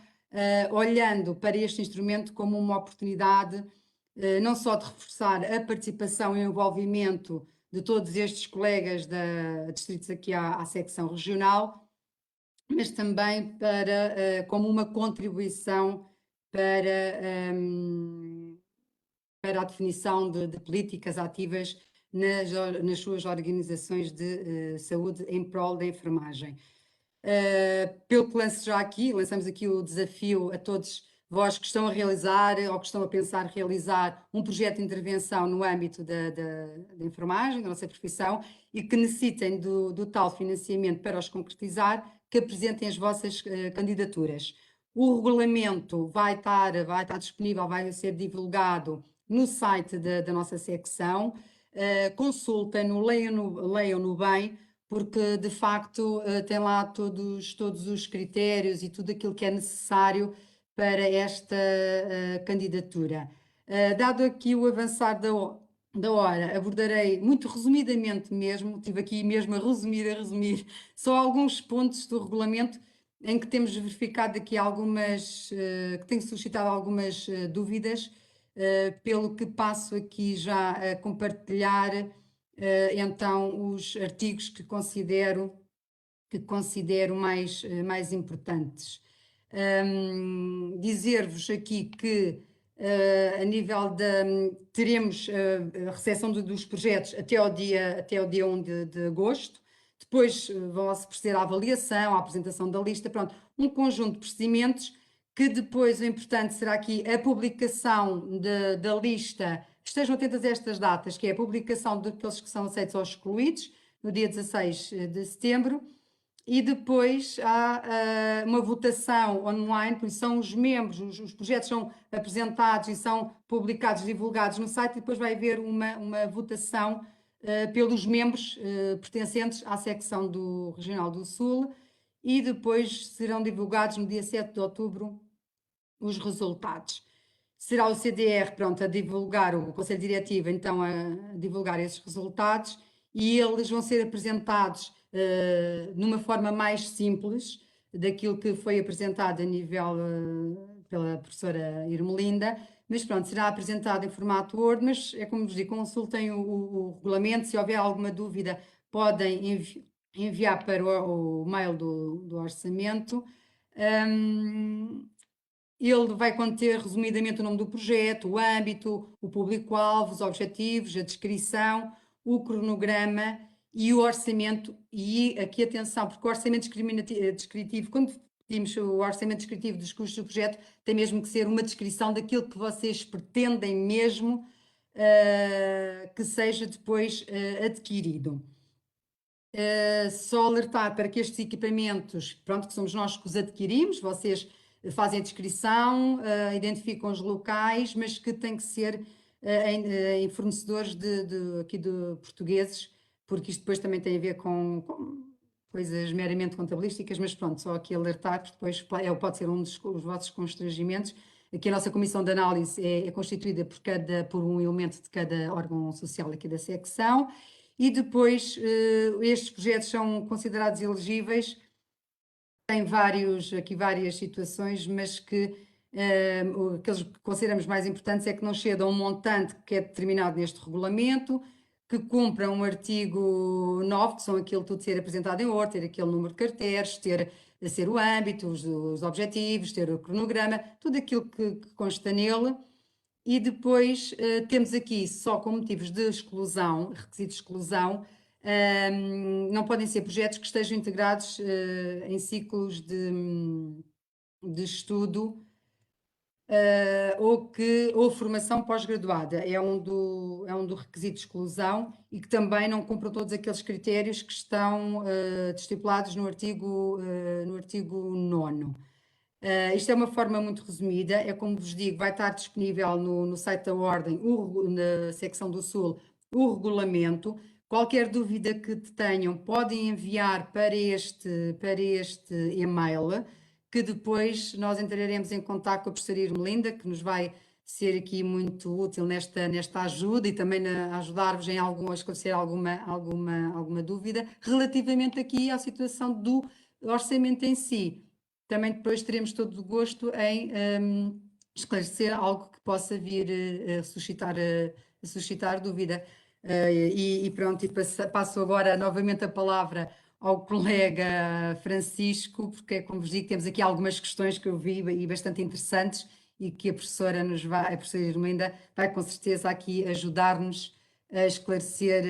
olhando para este instrumento como uma oportunidade não só de reforçar a participação e o envolvimento de todos estes colegas distritos aqui à secção regional, mas também como uma contribuição para a definição de políticas ativas nas suas organizações de saúde em prol da enfermagem. Pelo que lançamos aqui o desafio a todos vós que estão a realizar ou que estão a pensar realizar um projeto de intervenção no âmbito da enfermagem, da nossa profissão, e que necessitem do tal financiamento para os concretizar, que apresentem as vossas candidaturas. O regulamento vai estar disponível, vai ser divulgado no site da nossa secção. Consultem-no, leiam-no bem, porque de facto tem lá todos os critérios e tudo aquilo que é necessário para esta candidatura. Dado aqui o avançar da hora, abordarei muito resumidamente mesmo, estive aqui mesmo a resumir só alguns pontos do regulamento em que temos verificado aqui que têm suscitado algumas dúvidas, pelo que passo aqui já a compartilhar então os artigos que considero mais importantes. Dizer-vos aqui que a nível teremos a recepção dos projetos até o dia 1 de agosto, depois vão-se proceder à avaliação, à apresentação da lista, pronto, um conjunto de procedimentos que depois o importante será aqui a publicação da lista. Estejam atentas a estas datas, que é a publicação daqueles que são aceitos ou excluídos, no dia 16 de setembro, e depois há uma votação online, por isso são os membros, os projetos são apresentados e são publicados, divulgados no site, e depois vai haver uma votação pelos membros pertencentes à secção do Regional do Sul, e depois serão divulgados no dia 7 de outubro os resultados. Será o CDR, pronto, a divulgar, o Conselho Diretivo, então, a divulgar esses resultados, e eles vão ser apresentados numa forma mais simples daquilo que foi apresentado a nível pela professora Irmelinda, mas pronto, será apresentado em formato Word, mas é como vos digo, consultem o regulamento, se houver alguma dúvida podem enviar para o mail do orçamento. Ele vai conter resumidamente o nome do projeto, o âmbito, o público-alvo, os objetivos, a descrição, o cronograma e o orçamento. E aqui atenção, porque o orçamento descritivo, quando pedimos o orçamento descritivo dos custos do projeto, tem mesmo que ser uma descrição daquilo que vocês pretendem mesmo que seja depois adquirido. Só alertar para que estes equipamentos, pronto, que somos nós que os adquirimos, vocês fazem a descrição, identificam os locais, mas que tem que ser em fornecedores aqui de portugueses, porque isto depois também tem a ver com coisas meramente contabilísticas, mas pronto, só aqui alertar, porque depois pode ser um dos vossos constrangimentos. Aqui a nossa comissão de análise é constituída por um elemento de cada órgão social aqui da secção, e depois estes projetos são considerados elegíveis. Tem várias situações, mas que aqueles que consideramos mais importantes é que não chegam a um montante que é determinado neste regulamento, que cumpram o artigo 9, que são aquilo tudo ser apresentado em ordem, ter aquele número de caracteres, ser o âmbito, os objetivos, ter o cronograma, tudo aquilo que consta nele. E depois temos aqui, só com motivos de exclusão, requisitos de exclusão, não podem ser projetos que estejam integrados em ciclos de estudo ou formação pós-graduada. É um do requisito de exclusão e que também não cumpram todos aqueles critérios que estão estipulados no artigo 9º. Isto é uma forma muito resumida, é como vos digo, vai estar disponível no site da Ordem, na secção do Sul, o regulamento. Qualquer dúvida que tenham, podem enviar para este e-mail, que depois nós entraremos em contato com a professora Irmelinda, que nos vai ser aqui muito útil nesta ajuda e também a ajudar-vos a esclarecer alguma dúvida relativamente aqui à situação do orçamento em si. Também depois teremos todo o gosto em esclarecer algo que possa vir a suscitar dúvida. E pronto, passo agora novamente a palavra ao colega Francisco, porque é como vos digo, temos aqui algumas questões que eu vi e bastante interessantes e que a professora Irmelinda vai com certeza aqui ajudar-nos a esclarecer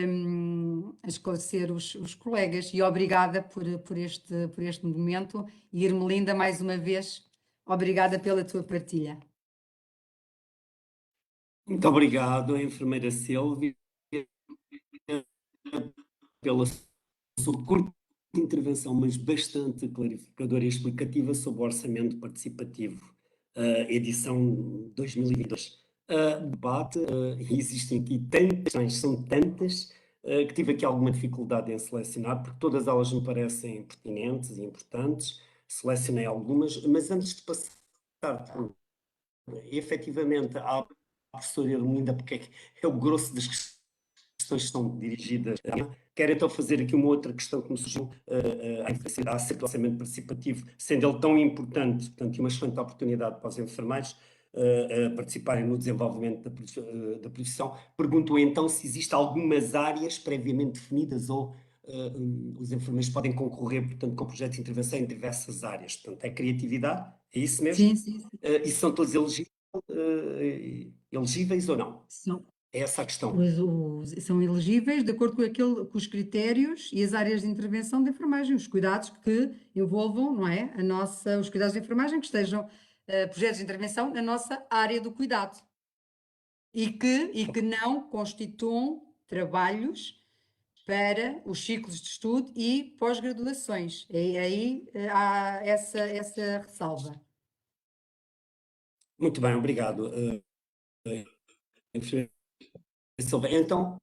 os colegas. E obrigada por este momento. E Irmelinda, mais uma vez, obrigada pela tua partilha. Muito obrigado, enfermeira Silvia, pela sua curta intervenção, mas bastante clarificadora e explicativa sobre o orçamento participativo, edição 2022. Debate, existem aqui tantas, são tantas, que tive aqui alguma dificuldade em selecionar, porque todas elas me parecem pertinentes e importantes. Selecionei algumas, mas antes de passar efetivamente à professora Irmelinda, porque é o grosso das questões que estão dirigidas. Quero então fazer aqui uma outra questão que me surgiu acerca do orçamento participativo, sendo ele tão importante, portanto, uma excelente oportunidade para os enfermeiros participarem no desenvolvimento da profissão. Pergunto então se existem algumas áreas previamente definidas ou os enfermeiros podem concorrer, portanto, com projetos de intervenção em diversas áreas. Portanto, é criatividade, é isso mesmo? Sim. E são todos elegíveis ou não? É essa a questão. São elegíveis de acordo com os critérios e as áreas de intervenção da enfermagem, os cuidados que envolvam, não é? Os cuidados de enfermagem que estejam projetos de intervenção na nossa área do cuidado e que não constituam trabalhos para os ciclos de estudo e pós-graduações. Aí há essa ressalva. Muito bem, obrigado. Então,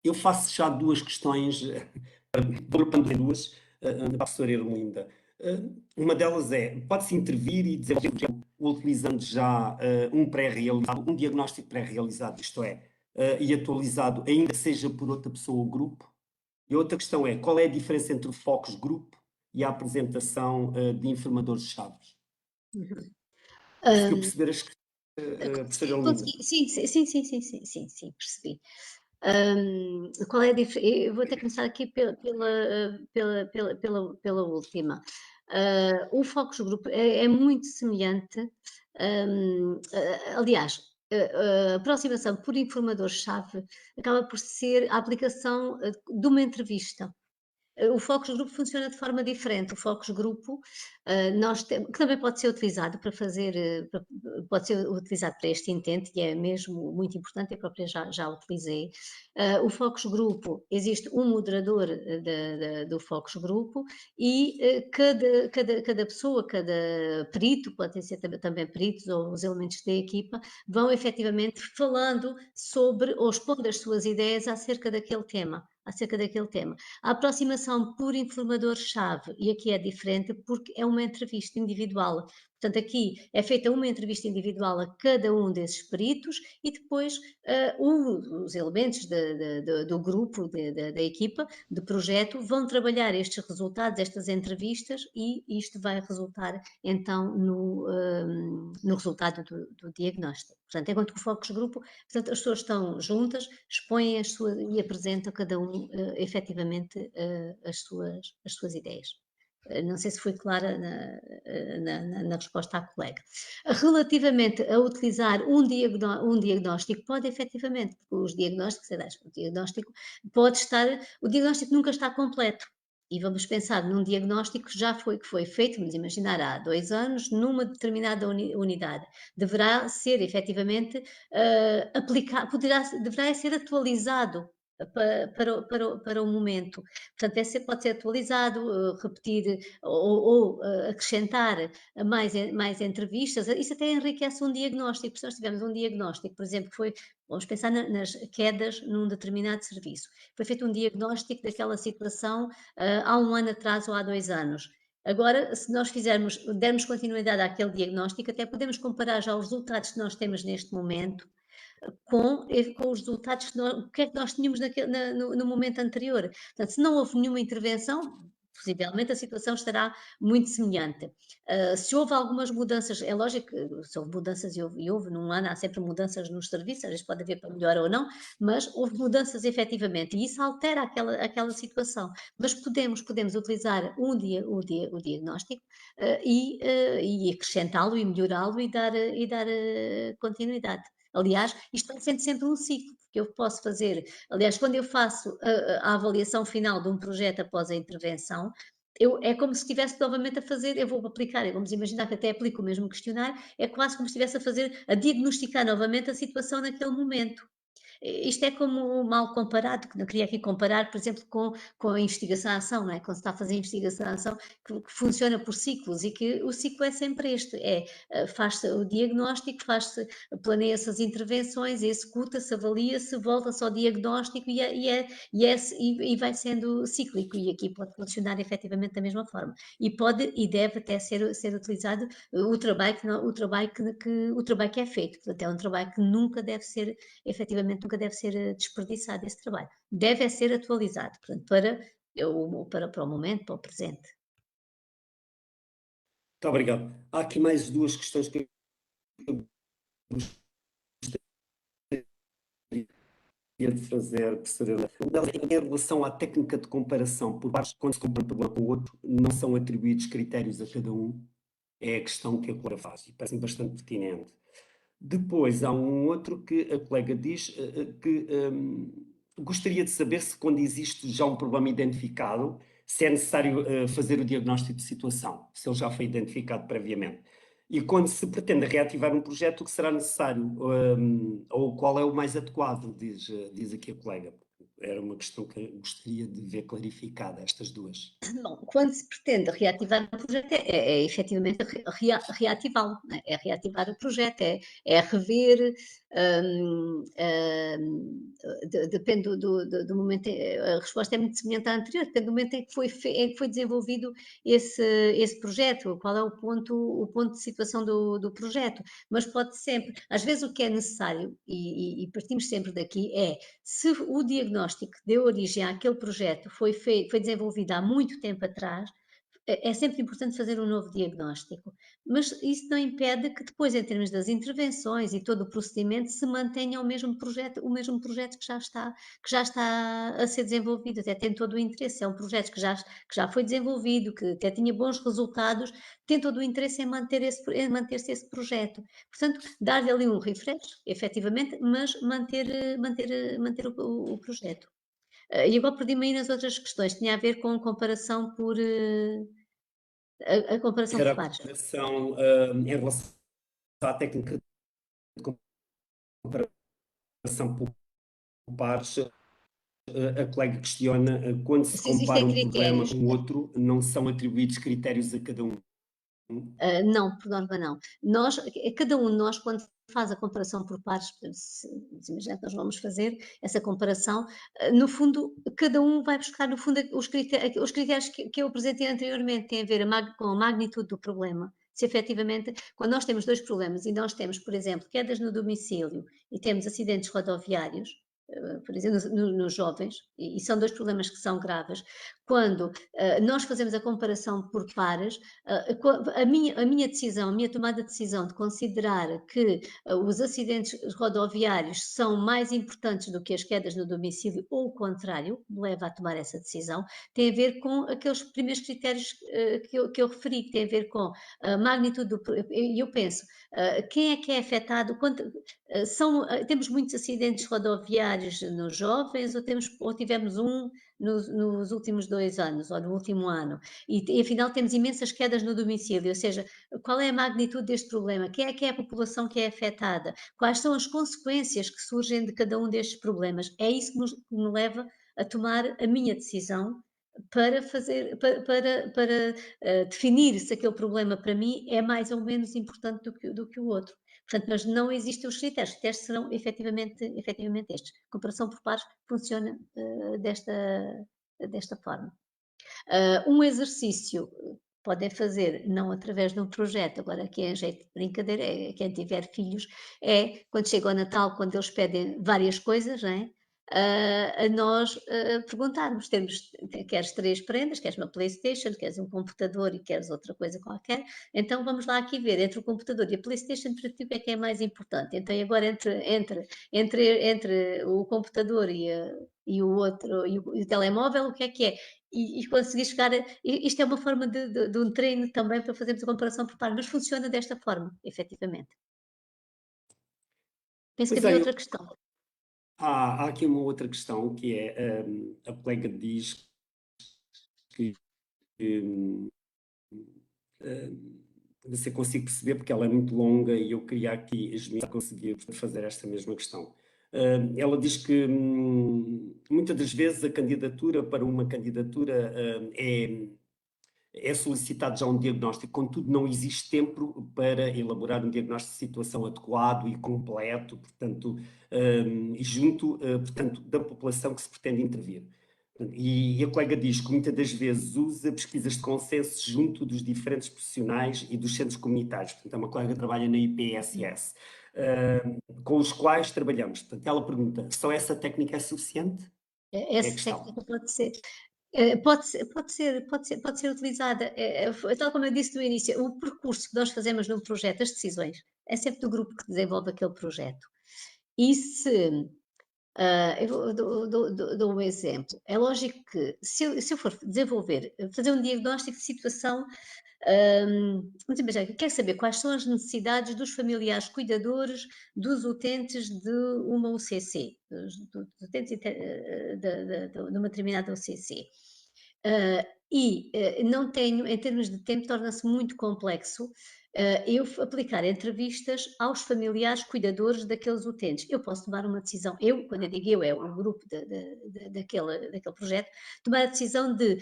eu faço já duas questões, agrupando duas, da professora Irmelinda. Uma delas é, pode-se intervir e desenvolver utilizando já um pré-realizado, um diagnóstico pré-realizado, isto é, e atualizado, ainda seja por outra pessoa ou grupo? E outra questão é, qual é a diferença entre o focus group e a apresentação de informadores-chave? Conseguiu perceber as professora Irmelinda? Sim, percebi. Qual é a diferença? Eu vou até começar aqui pela última. O focus group é muito semelhante, aliás, a aproximação por informador-chave acaba por ser a aplicação de uma entrevista. O focus group funciona de forma diferente. O focus grupo que também pode ser utilizado pode ser utilizado para este intento e é mesmo muito importante, eu própria já utilizei. O focus grupo, existe um moderador do focus grupo e cada pessoa, cada perito, podem ser também peritos ou os elementos da equipa, vão efetivamente falando sobre ou expondo as suas ideias acerca daquele tema. A aproximação por informador-chave, e aqui é diferente porque é uma entrevista individual, Portanto, aqui é feita uma entrevista individual a cada um desses peritos e depois os elementos do grupo, da equipa, do projeto, vão trabalhar estes resultados, estas entrevistas, e isto vai resultar então no resultado do diagnóstico. Portanto, enquanto que o focus grupo, portanto, as pessoas estão juntas, expõem as suas e apresentam cada um efetivamente as suas ideias. Não sei se fui clara na resposta à colega. Relativamente a utilizar um diagnóstico, pode efetivamente, porque os diagnósticos, aliás, o diagnóstico nunca está completo. E vamos pensar num diagnóstico que foi feito, vamos imaginar, há 2 anos, numa determinada unidade. Deverá ser efetivamente deverá ser atualizado para o momento. Portanto, pode ser atualizado, repetir ou acrescentar mais entrevistas. Isso até enriquece um diagnóstico. Se nós tivermos um diagnóstico, por exemplo, vamos pensar nas quedas num determinado serviço. Foi feito um diagnóstico daquela situação há 1 ano atrás ou há 2 anos. Agora, se nós dermos continuidade àquele diagnóstico, até podemos comparar já os resultados que nós temos neste momento com os resultados o que é que nós tínhamos no momento anterior. Portanto, se não houve nenhuma intervenção, possivelmente a situação estará muito semelhante. Se houve algumas mudanças, é lógico que se houve mudanças e houve num ano, há sempre mudanças nos serviços, às vezes pode haver para melhor ou não, mas houve mudanças efetivamente e isso altera aquela situação. Mas podemos utilizar o diagnóstico e acrescentá-lo e melhorá-lo e dar continuidade. Aliás, isto vai sendo sempre um ciclo, porque eu posso fazer, aliás, quando eu faço a avaliação final de um projeto após a intervenção, é como se estivesse novamente a fazer, eu vou aplicar, vamos imaginar que até aplico o mesmo questionário, é quase como se estivesse a diagnosticar novamente a situação naquele momento. Isto é como mal comparado, que não queria aqui comparar, por exemplo, com a investigação-ação, não é? Quando se está a fazer investigação-ação, que funciona por ciclos e que o ciclo é sempre este, faz-se o diagnóstico, planeia-se as intervenções, executa-se, avalia-se, volta-se ao diagnóstico e vai sendo cíclico e aqui pode funcionar efetivamente da mesma forma. E pode e deve até ser utilizado o trabalho que é feito, portanto é um trabalho que nunca deve ser desperdiçado esse trabalho. Deve ser atualizado, portanto, para o momento, para o presente. Muito obrigado. Há aqui mais 2 questões que eu gostaria de fazer, professora. Em relação à técnica de comparação, por baixo, quando se compara um problema com o outro, não são atribuídos critérios a cada um. É a questão que a colega faz e parece bastante pertinente. Depois há um outro que a colega diz que gostaria de saber se quando existe já um problema identificado, se é necessário fazer o diagnóstico de situação, se ele já foi identificado previamente. E quando se pretende reativar um projeto, o que será necessário ou qual é o mais adequado, diz aqui a colega. Era uma questão que eu gostaria de ver clarificada, estas 2. Bom, quando se pretende reativar um projeto, é efetivamente reativá-lo, né? É reativar o projeto, é rever, depende do momento, a resposta é muito semelhante à anterior, depende do momento em que foi desenvolvido esse projeto, qual é o ponto de situação do projeto, mas pode sempre, às vezes o que é necessário, e partimos sempre daqui, se o diagnóstico que deu origem àquele projeto foi desenvolvido há muito tempo atrás, é sempre importante fazer um novo diagnóstico, mas isso não impede que depois, em termos das intervenções e todo o procedimento, se mantenha o mesmo projeto que já está a ser desenvolvido, até tem todo o interesse, é um projeto que já foi desenvolvido, que até tinha bons resultados, tem todo o interesse em manter-se esse projeto. Portanto, dar-lhe ali um refresh, efetivamente, mas manter o projeto. E agora perdi-me aí nas outras questões, tinha a ver com a comparação a comparação Era por a pares. comparação em relação à técnica de comparação por pares. A colega questiona quando se Se existem compara um problema critérios. com o outro, não são atribuídos critérios a cada um. Não, por norma não. Cada um de nós, quando faz a comparação por pares, se imaginar que nós vamos fazer essa comparação, no fundo, cada um vai buscar, no fundo, os critérios que eu apresentei anteriormente, têm a ver com a magnitude do problema. se efetivamente, quando nós temos dois problemas e nós temos, por exemplo, quedas no domicílio e temos acidentes rodoviários, por exemplo, nos jovens, e são dois problemas que são graves, quando nós fazemos a comparação por pares, a minha decisão, a minha tomada de decisão de considerar que os acidentes rodoviários são mais importantes do que as quedas no domicílio, ou o contrário, me leva a tomar essa decisão, tem a ver com aqueles primeiros critérios que eu referi, que tem a ver com a magnitude e eu penso, quem é que é afetado, temos muitos acidentes rodoviários nos jovens ou tivemos um nos últimos 2 anos ou no último ano, e afinal temos imensas quedas no domicílio, ou seja, qual é a magnitude deste problema? Quem é que é a população que é afetada? Quais são as consequências que surgem de cada um destes problemas? É isso que me leva a tomar a minha decisão para definir se aquele problema para mim é mais ou menos importante do que o outro. Portanto, mas não existem os critérios serão efetivamente estes. A comparação por pares funciona desta forma. Um exercício podem fazer, não através de um projeto, agora aqui é em jeito de brincadeira, quem tiver filhos, quando chega o Natal, quando eles pedem várias coisas, não é? A nós perguntarmos, queres 3 prendas, queres uma PlayStation, queres um computador e queres outra coisa qualquer, então vamos lá aqui ver, entre o computador e a PlayStation, para ti o que é mais importante? Então agora entre o computador e o outro, e o telemóvel, o que é? E conseguir chegar isto é uma forma de um treino também para fazermos a comparação por pares, mas funciona desta forma, efetivamente. Penso que Pois havia é, outra questão. há aqui uma outra questão que é, a colega diz que você consigo perceber porque ela é muito longa e eu queria aqui conseguir fazer esta mesma questão. Ela diz que muitas das vezes a candidatura para uma candidatura é solicitado já um diagnóstico, contudo não existe tempo para elaborar um diagnóstico de situação adequado e completo, portanto, e junto, portanto, da população que se pretende intervir. E a colega diz que muitas das vezes usa pesquisas de consenso junto dos diferentes profissionais e dos centros comunitários. Portanto, é uma colega que trabalha na IPSS, com os quais trabalhamos. Portanto, ela pergunta, só essa técnica é suficiente? Essa técnica pode ser utilizada, tal como eu disse no início, o percurso que nós fazemos num projeto, as decisões, é sempre do grupo que desenvolve aquele projeto. E se eu dou um exemplo. É lógico que se eu for fazer um diagnóstico de situação, vamos imaginar, quer saber quais são as necessidades dos familiares cuidadores dos utentes de uma UCC, dos utentes de uma determinada UCC. Não tenho, em termos de tempo, torna-se muito complexo eu aplicar entrevistas aos familiares cuidadores daqueles utentes. Eu posso tomar uma decisão, quando eu digo é o grupo daquele projeto, tomar a decisão de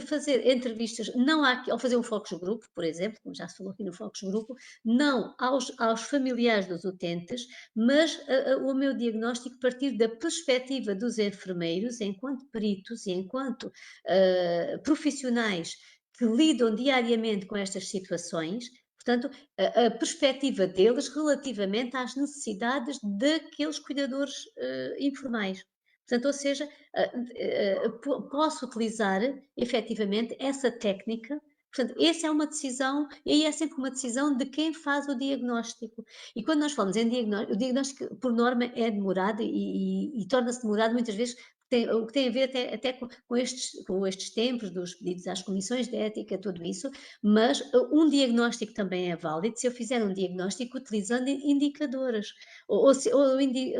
fazer entrevistas, não ao fazer um focus group, por exemplo, como já se falou aqui no focus group, não aos familiares dos utentes, mas o meu diagnóstico partir da perspectiva dos enfermeiros, enquanto peritos e enquanto profissionais que lidam diariamente com estas situações, portanto, a perspectiva deles relativamente às necessidades daqueles cuidadores informais. Portanto, ou seja, posso utilizar efetivamente essa técnica. Portanto, essa é uma decisão, e aí é sempre uma decisão de quem faz o diagnóstico. E quando nós falamos em diagnóstico, o diagnóstico, por norma, é demorado e torna-se demorado muitas vezes o que tem a ver até com estes tempos dos pedidos às comissões de ética, tudo isso, mas um diagnóstico também é válido se eu fizer um diagnóstico utilizando indicadores,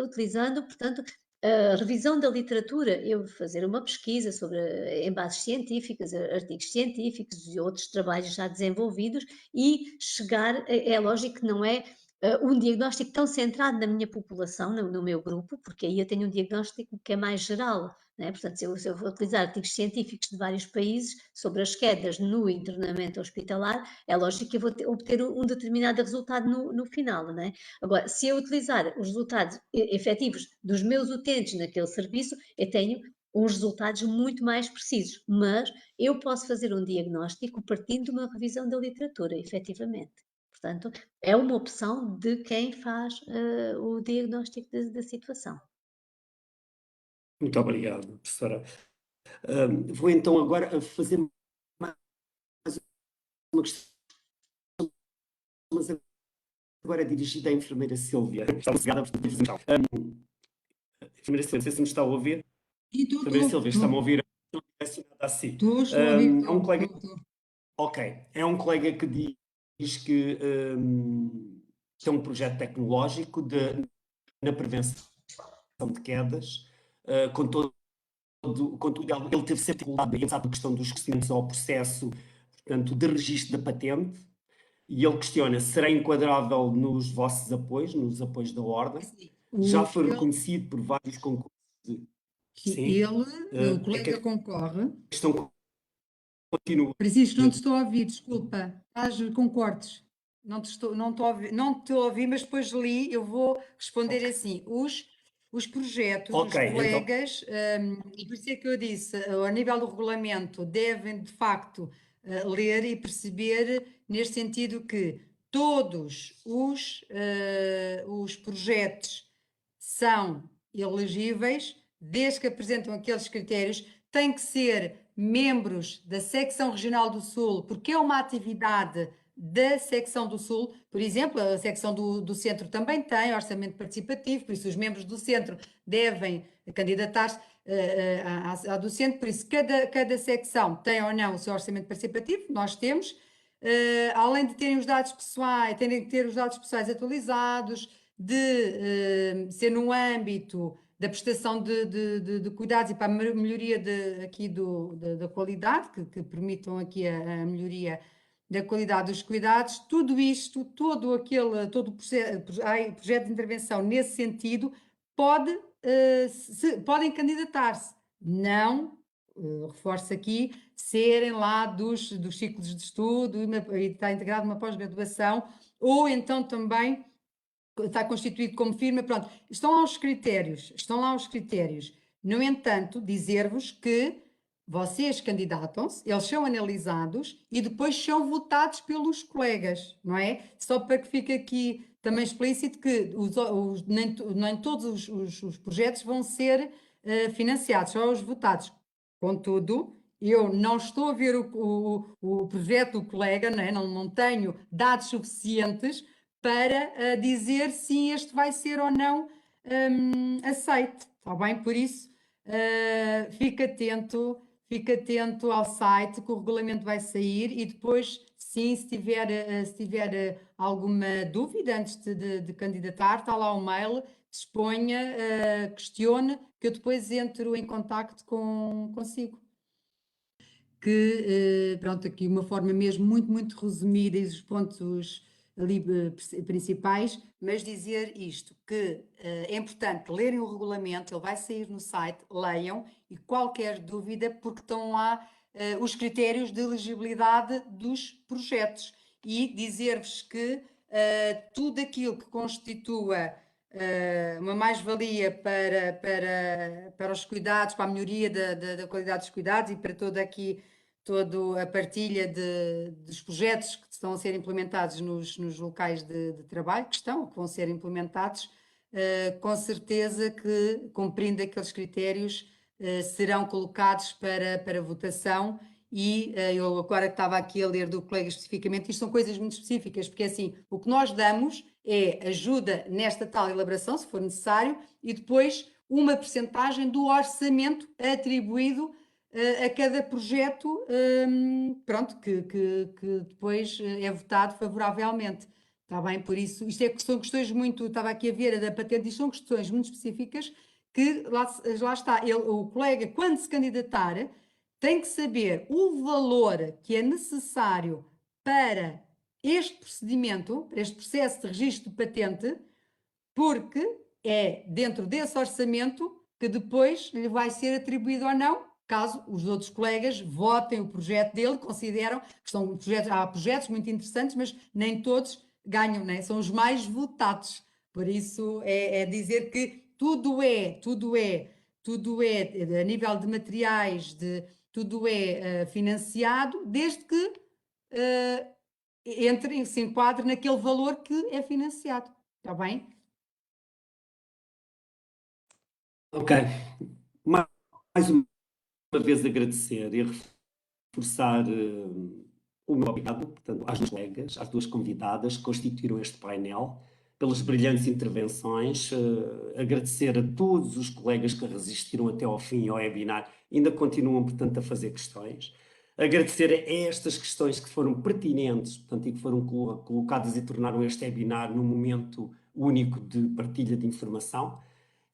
utilizando, portanto, a revisão da literatura, eu fazer uma pesquisa em bases científicas, artigos científicos e outros trabalhos já desenvolvidos e chegar, é lógico que não é um diagnóstico tão centrado na minha população, no meu grupo, porque aí eu tenho um diagnóstico que é mais geral, né? Portanto, se eu vou utilizar artigos científicos de vários países sobre as quedas no internamento hospitalar, é lógico que eu vou obter um determinado resultado no final, né? Agora, se eu utilizar os resultados efetivos dos meus utentes naquele serviço, eu tenho uns resultados muito mais precisos, mas eu posso fazer um diagnóstico partindo de uma revisão da literatura, efetivamente. Portanto, é uma opção de quem faz o diagnóstico da situação. Muito obrigado, professora. Vou então agora fazer mais uma questão, mas agora dirigida à enfermeira Sílvia. Está ligada, portanto, enfermeira Sílvia, não sei se me está a ouvir. E Enfermeira Sílvia, está-me a ouvir? Estou direcionada a si. estou a ouvir. É um colega, ok, é um colega que diz que é um projeto tecnológico na prevenção de quedas, contudo, ele teve sempre dificuldade em pensar a questão dos requisitos ao processo, portanto, de registro da patente, e ele questiona, será enquadrável nos vossos apoios, nos apoios da Ordem? Já foi reconhecido por vários concursos. Sim, o colega concorre. A questão continua. Francisco, não te estou a ouvir, desculpa. Estás com cortes. Não te estou a ouvir, mas depois li, eu vou responder assim. Os projetos, os colegas, e por isso é que eu disse, a nível do regulamento, devem de facto ler e perceber neste sentido que todos os projetos são elegíveis, desde que apresentam aqueles critérios, têm que ser membros da Secção Regional do Sul, porque é uma atividade da Secção do Sul. Por exemplo, a Secção do Centro também tem orçamento participativo, por isso os membros do Centro devem candidatar-se à do Centro, por isso cada secção tem ou não o seu orçamento participativo, nós temos, além de terem os dados pessoais, terem que ter os dados pessoais atualizados, de ser no âmbito da prestação de cuidados e para a melhoria aqui da qualidade, que permitam aqui a melhoria da qualidade dos cuidados, tudo isto, todo o projeto de intervenção nesse sentido, podem candidatar-se. Não, reforço aqui, serem lá dos ciclos de estudo e está integrado numa pós-graduação, ou então também está constituído como firma, pronto, estão lá os critérios. No entanto, dizer-vos que vocês candidatam-se, eles são analisados e depois são votados pelos colegas, não é? Só para que fique aqui também explícito que nem todos os projetos vão ser financiados, só os votados. Contudo, eu não estou a ver o projeto do colega, não é? Não tenho dados suficientes para dizer se este vai ser ou não aceite, está bem? Por isso, fica atento ao site que o regulamento vai sair e depois, sim, se tiver alguma dúvida antes de candidatar, está lá o mail, disponha, questione, que eu depois entro em contacto consigo. Pronto, aqui uma forma mesmo muito, muito resumida e os pontos ali principais, mas dizer isto, que é importante lerem o regulamento, ele vai sair no site, leiam, e qualquer dúvida, porque estão lá os critérios de elegibilidade dos projetos, e dizer-vos que tudo aquilo que constitua uma mais-valia para os cuidados, para a melhoria da qualidade dos cuidados e para toda a partilha dos projetos que estão a ser implementados nos locais de trabalho, que vão ser implementados, com certeza que, cumprindo aqueles critérios, serão colocados para votação. E eu agora que estava aqui a ler do colega especificamente, isto são coisas muito específicas, porque assim, o que nós damos é ajuda nesta tal elaboração, se for necessário, e depois uma percentagem do orçamento atribuído a cada projeto, pronto, que depois é votado favoravelmente. Está bem? Por isso, são questões muito, estava aqui a ver a da patente, isto são questões muito específicas que lá está, o colega, quando se candidatar, tem que saber o valor que é necessário para este procedimento, para este processo de registro de patente, porque é dentro desse orçamento que depois lhe vai ser atribuído ou não, caso os outros colegas votem o projeto dele, consideram que há projetos muito interessantes, mas nem todos ganham, né? São os mais votados. Por isso é dizer que tudo é tudo é, a nível de materiais, tudo é financiado, desde que se enquadre naquele valor que é financiado. Está bem? Ok. Mais uma vez agradecer e reforçar o meu obrigado, portanto, às duas colegas, às duas convidadas que constituíram este painel, pelas brilhantes intervenções, agradecer a todos os colegas que resistiram até ao fim ao webinar, ainda continuam, portanto, a fazer questões. Agradecer a estas questões que foram pertinentes, portanto, e que foram colocadas e tornaram este webinar num momento único de partilha de informação.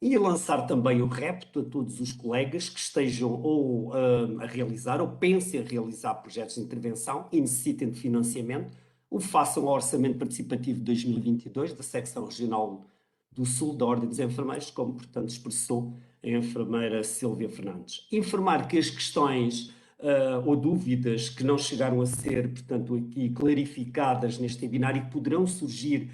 E lançar também o repto a todos os colegas que estejam ou a realizar ou pensem a realizar projetos de intervenção e necessitem de financiamento, o façam ao Orçamento Participativo de 2022 da Secção Regional do Sul da Ordem dos Enfermeiros, como, portanto, expressou a enfermeira Sílvia Fernandes. Informar que as questões ou dúvidas que não chegaram a ser, portanto, aqui clarificadas neste webinar e que poderão surgir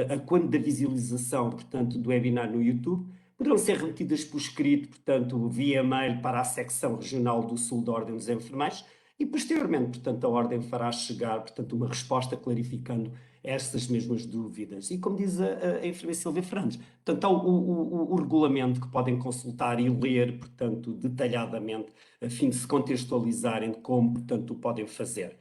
a quando da visualização, portanto, do webinar no YouTube, poderão ser remetidas por escrito, portanto, via e-mail para a Secção Regional do Sul da Ordem dos Enfermeiros e, posteriormente, portanto, a Ordem fará chegar, portanto, uma resposta clarificando estas mesmas dúvidas. E, como diz a enfermeira Sílvia Fernandes, portanto, há o regulamento que podem consultar e ler, portanto, detalhadamente, a fim de se contextualizarem de como, portanto, o podem fazer.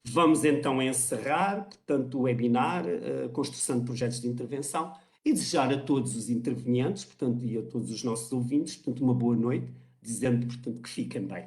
Vamos, então, encerrar, portanto, o webinar, a construção de projetos de intervenção, e desejar a todos os intervenientes, portanto, e a todos os nossos ouvintes, portanto, uma boa noite, dizendo, portanto, que fiquem bem.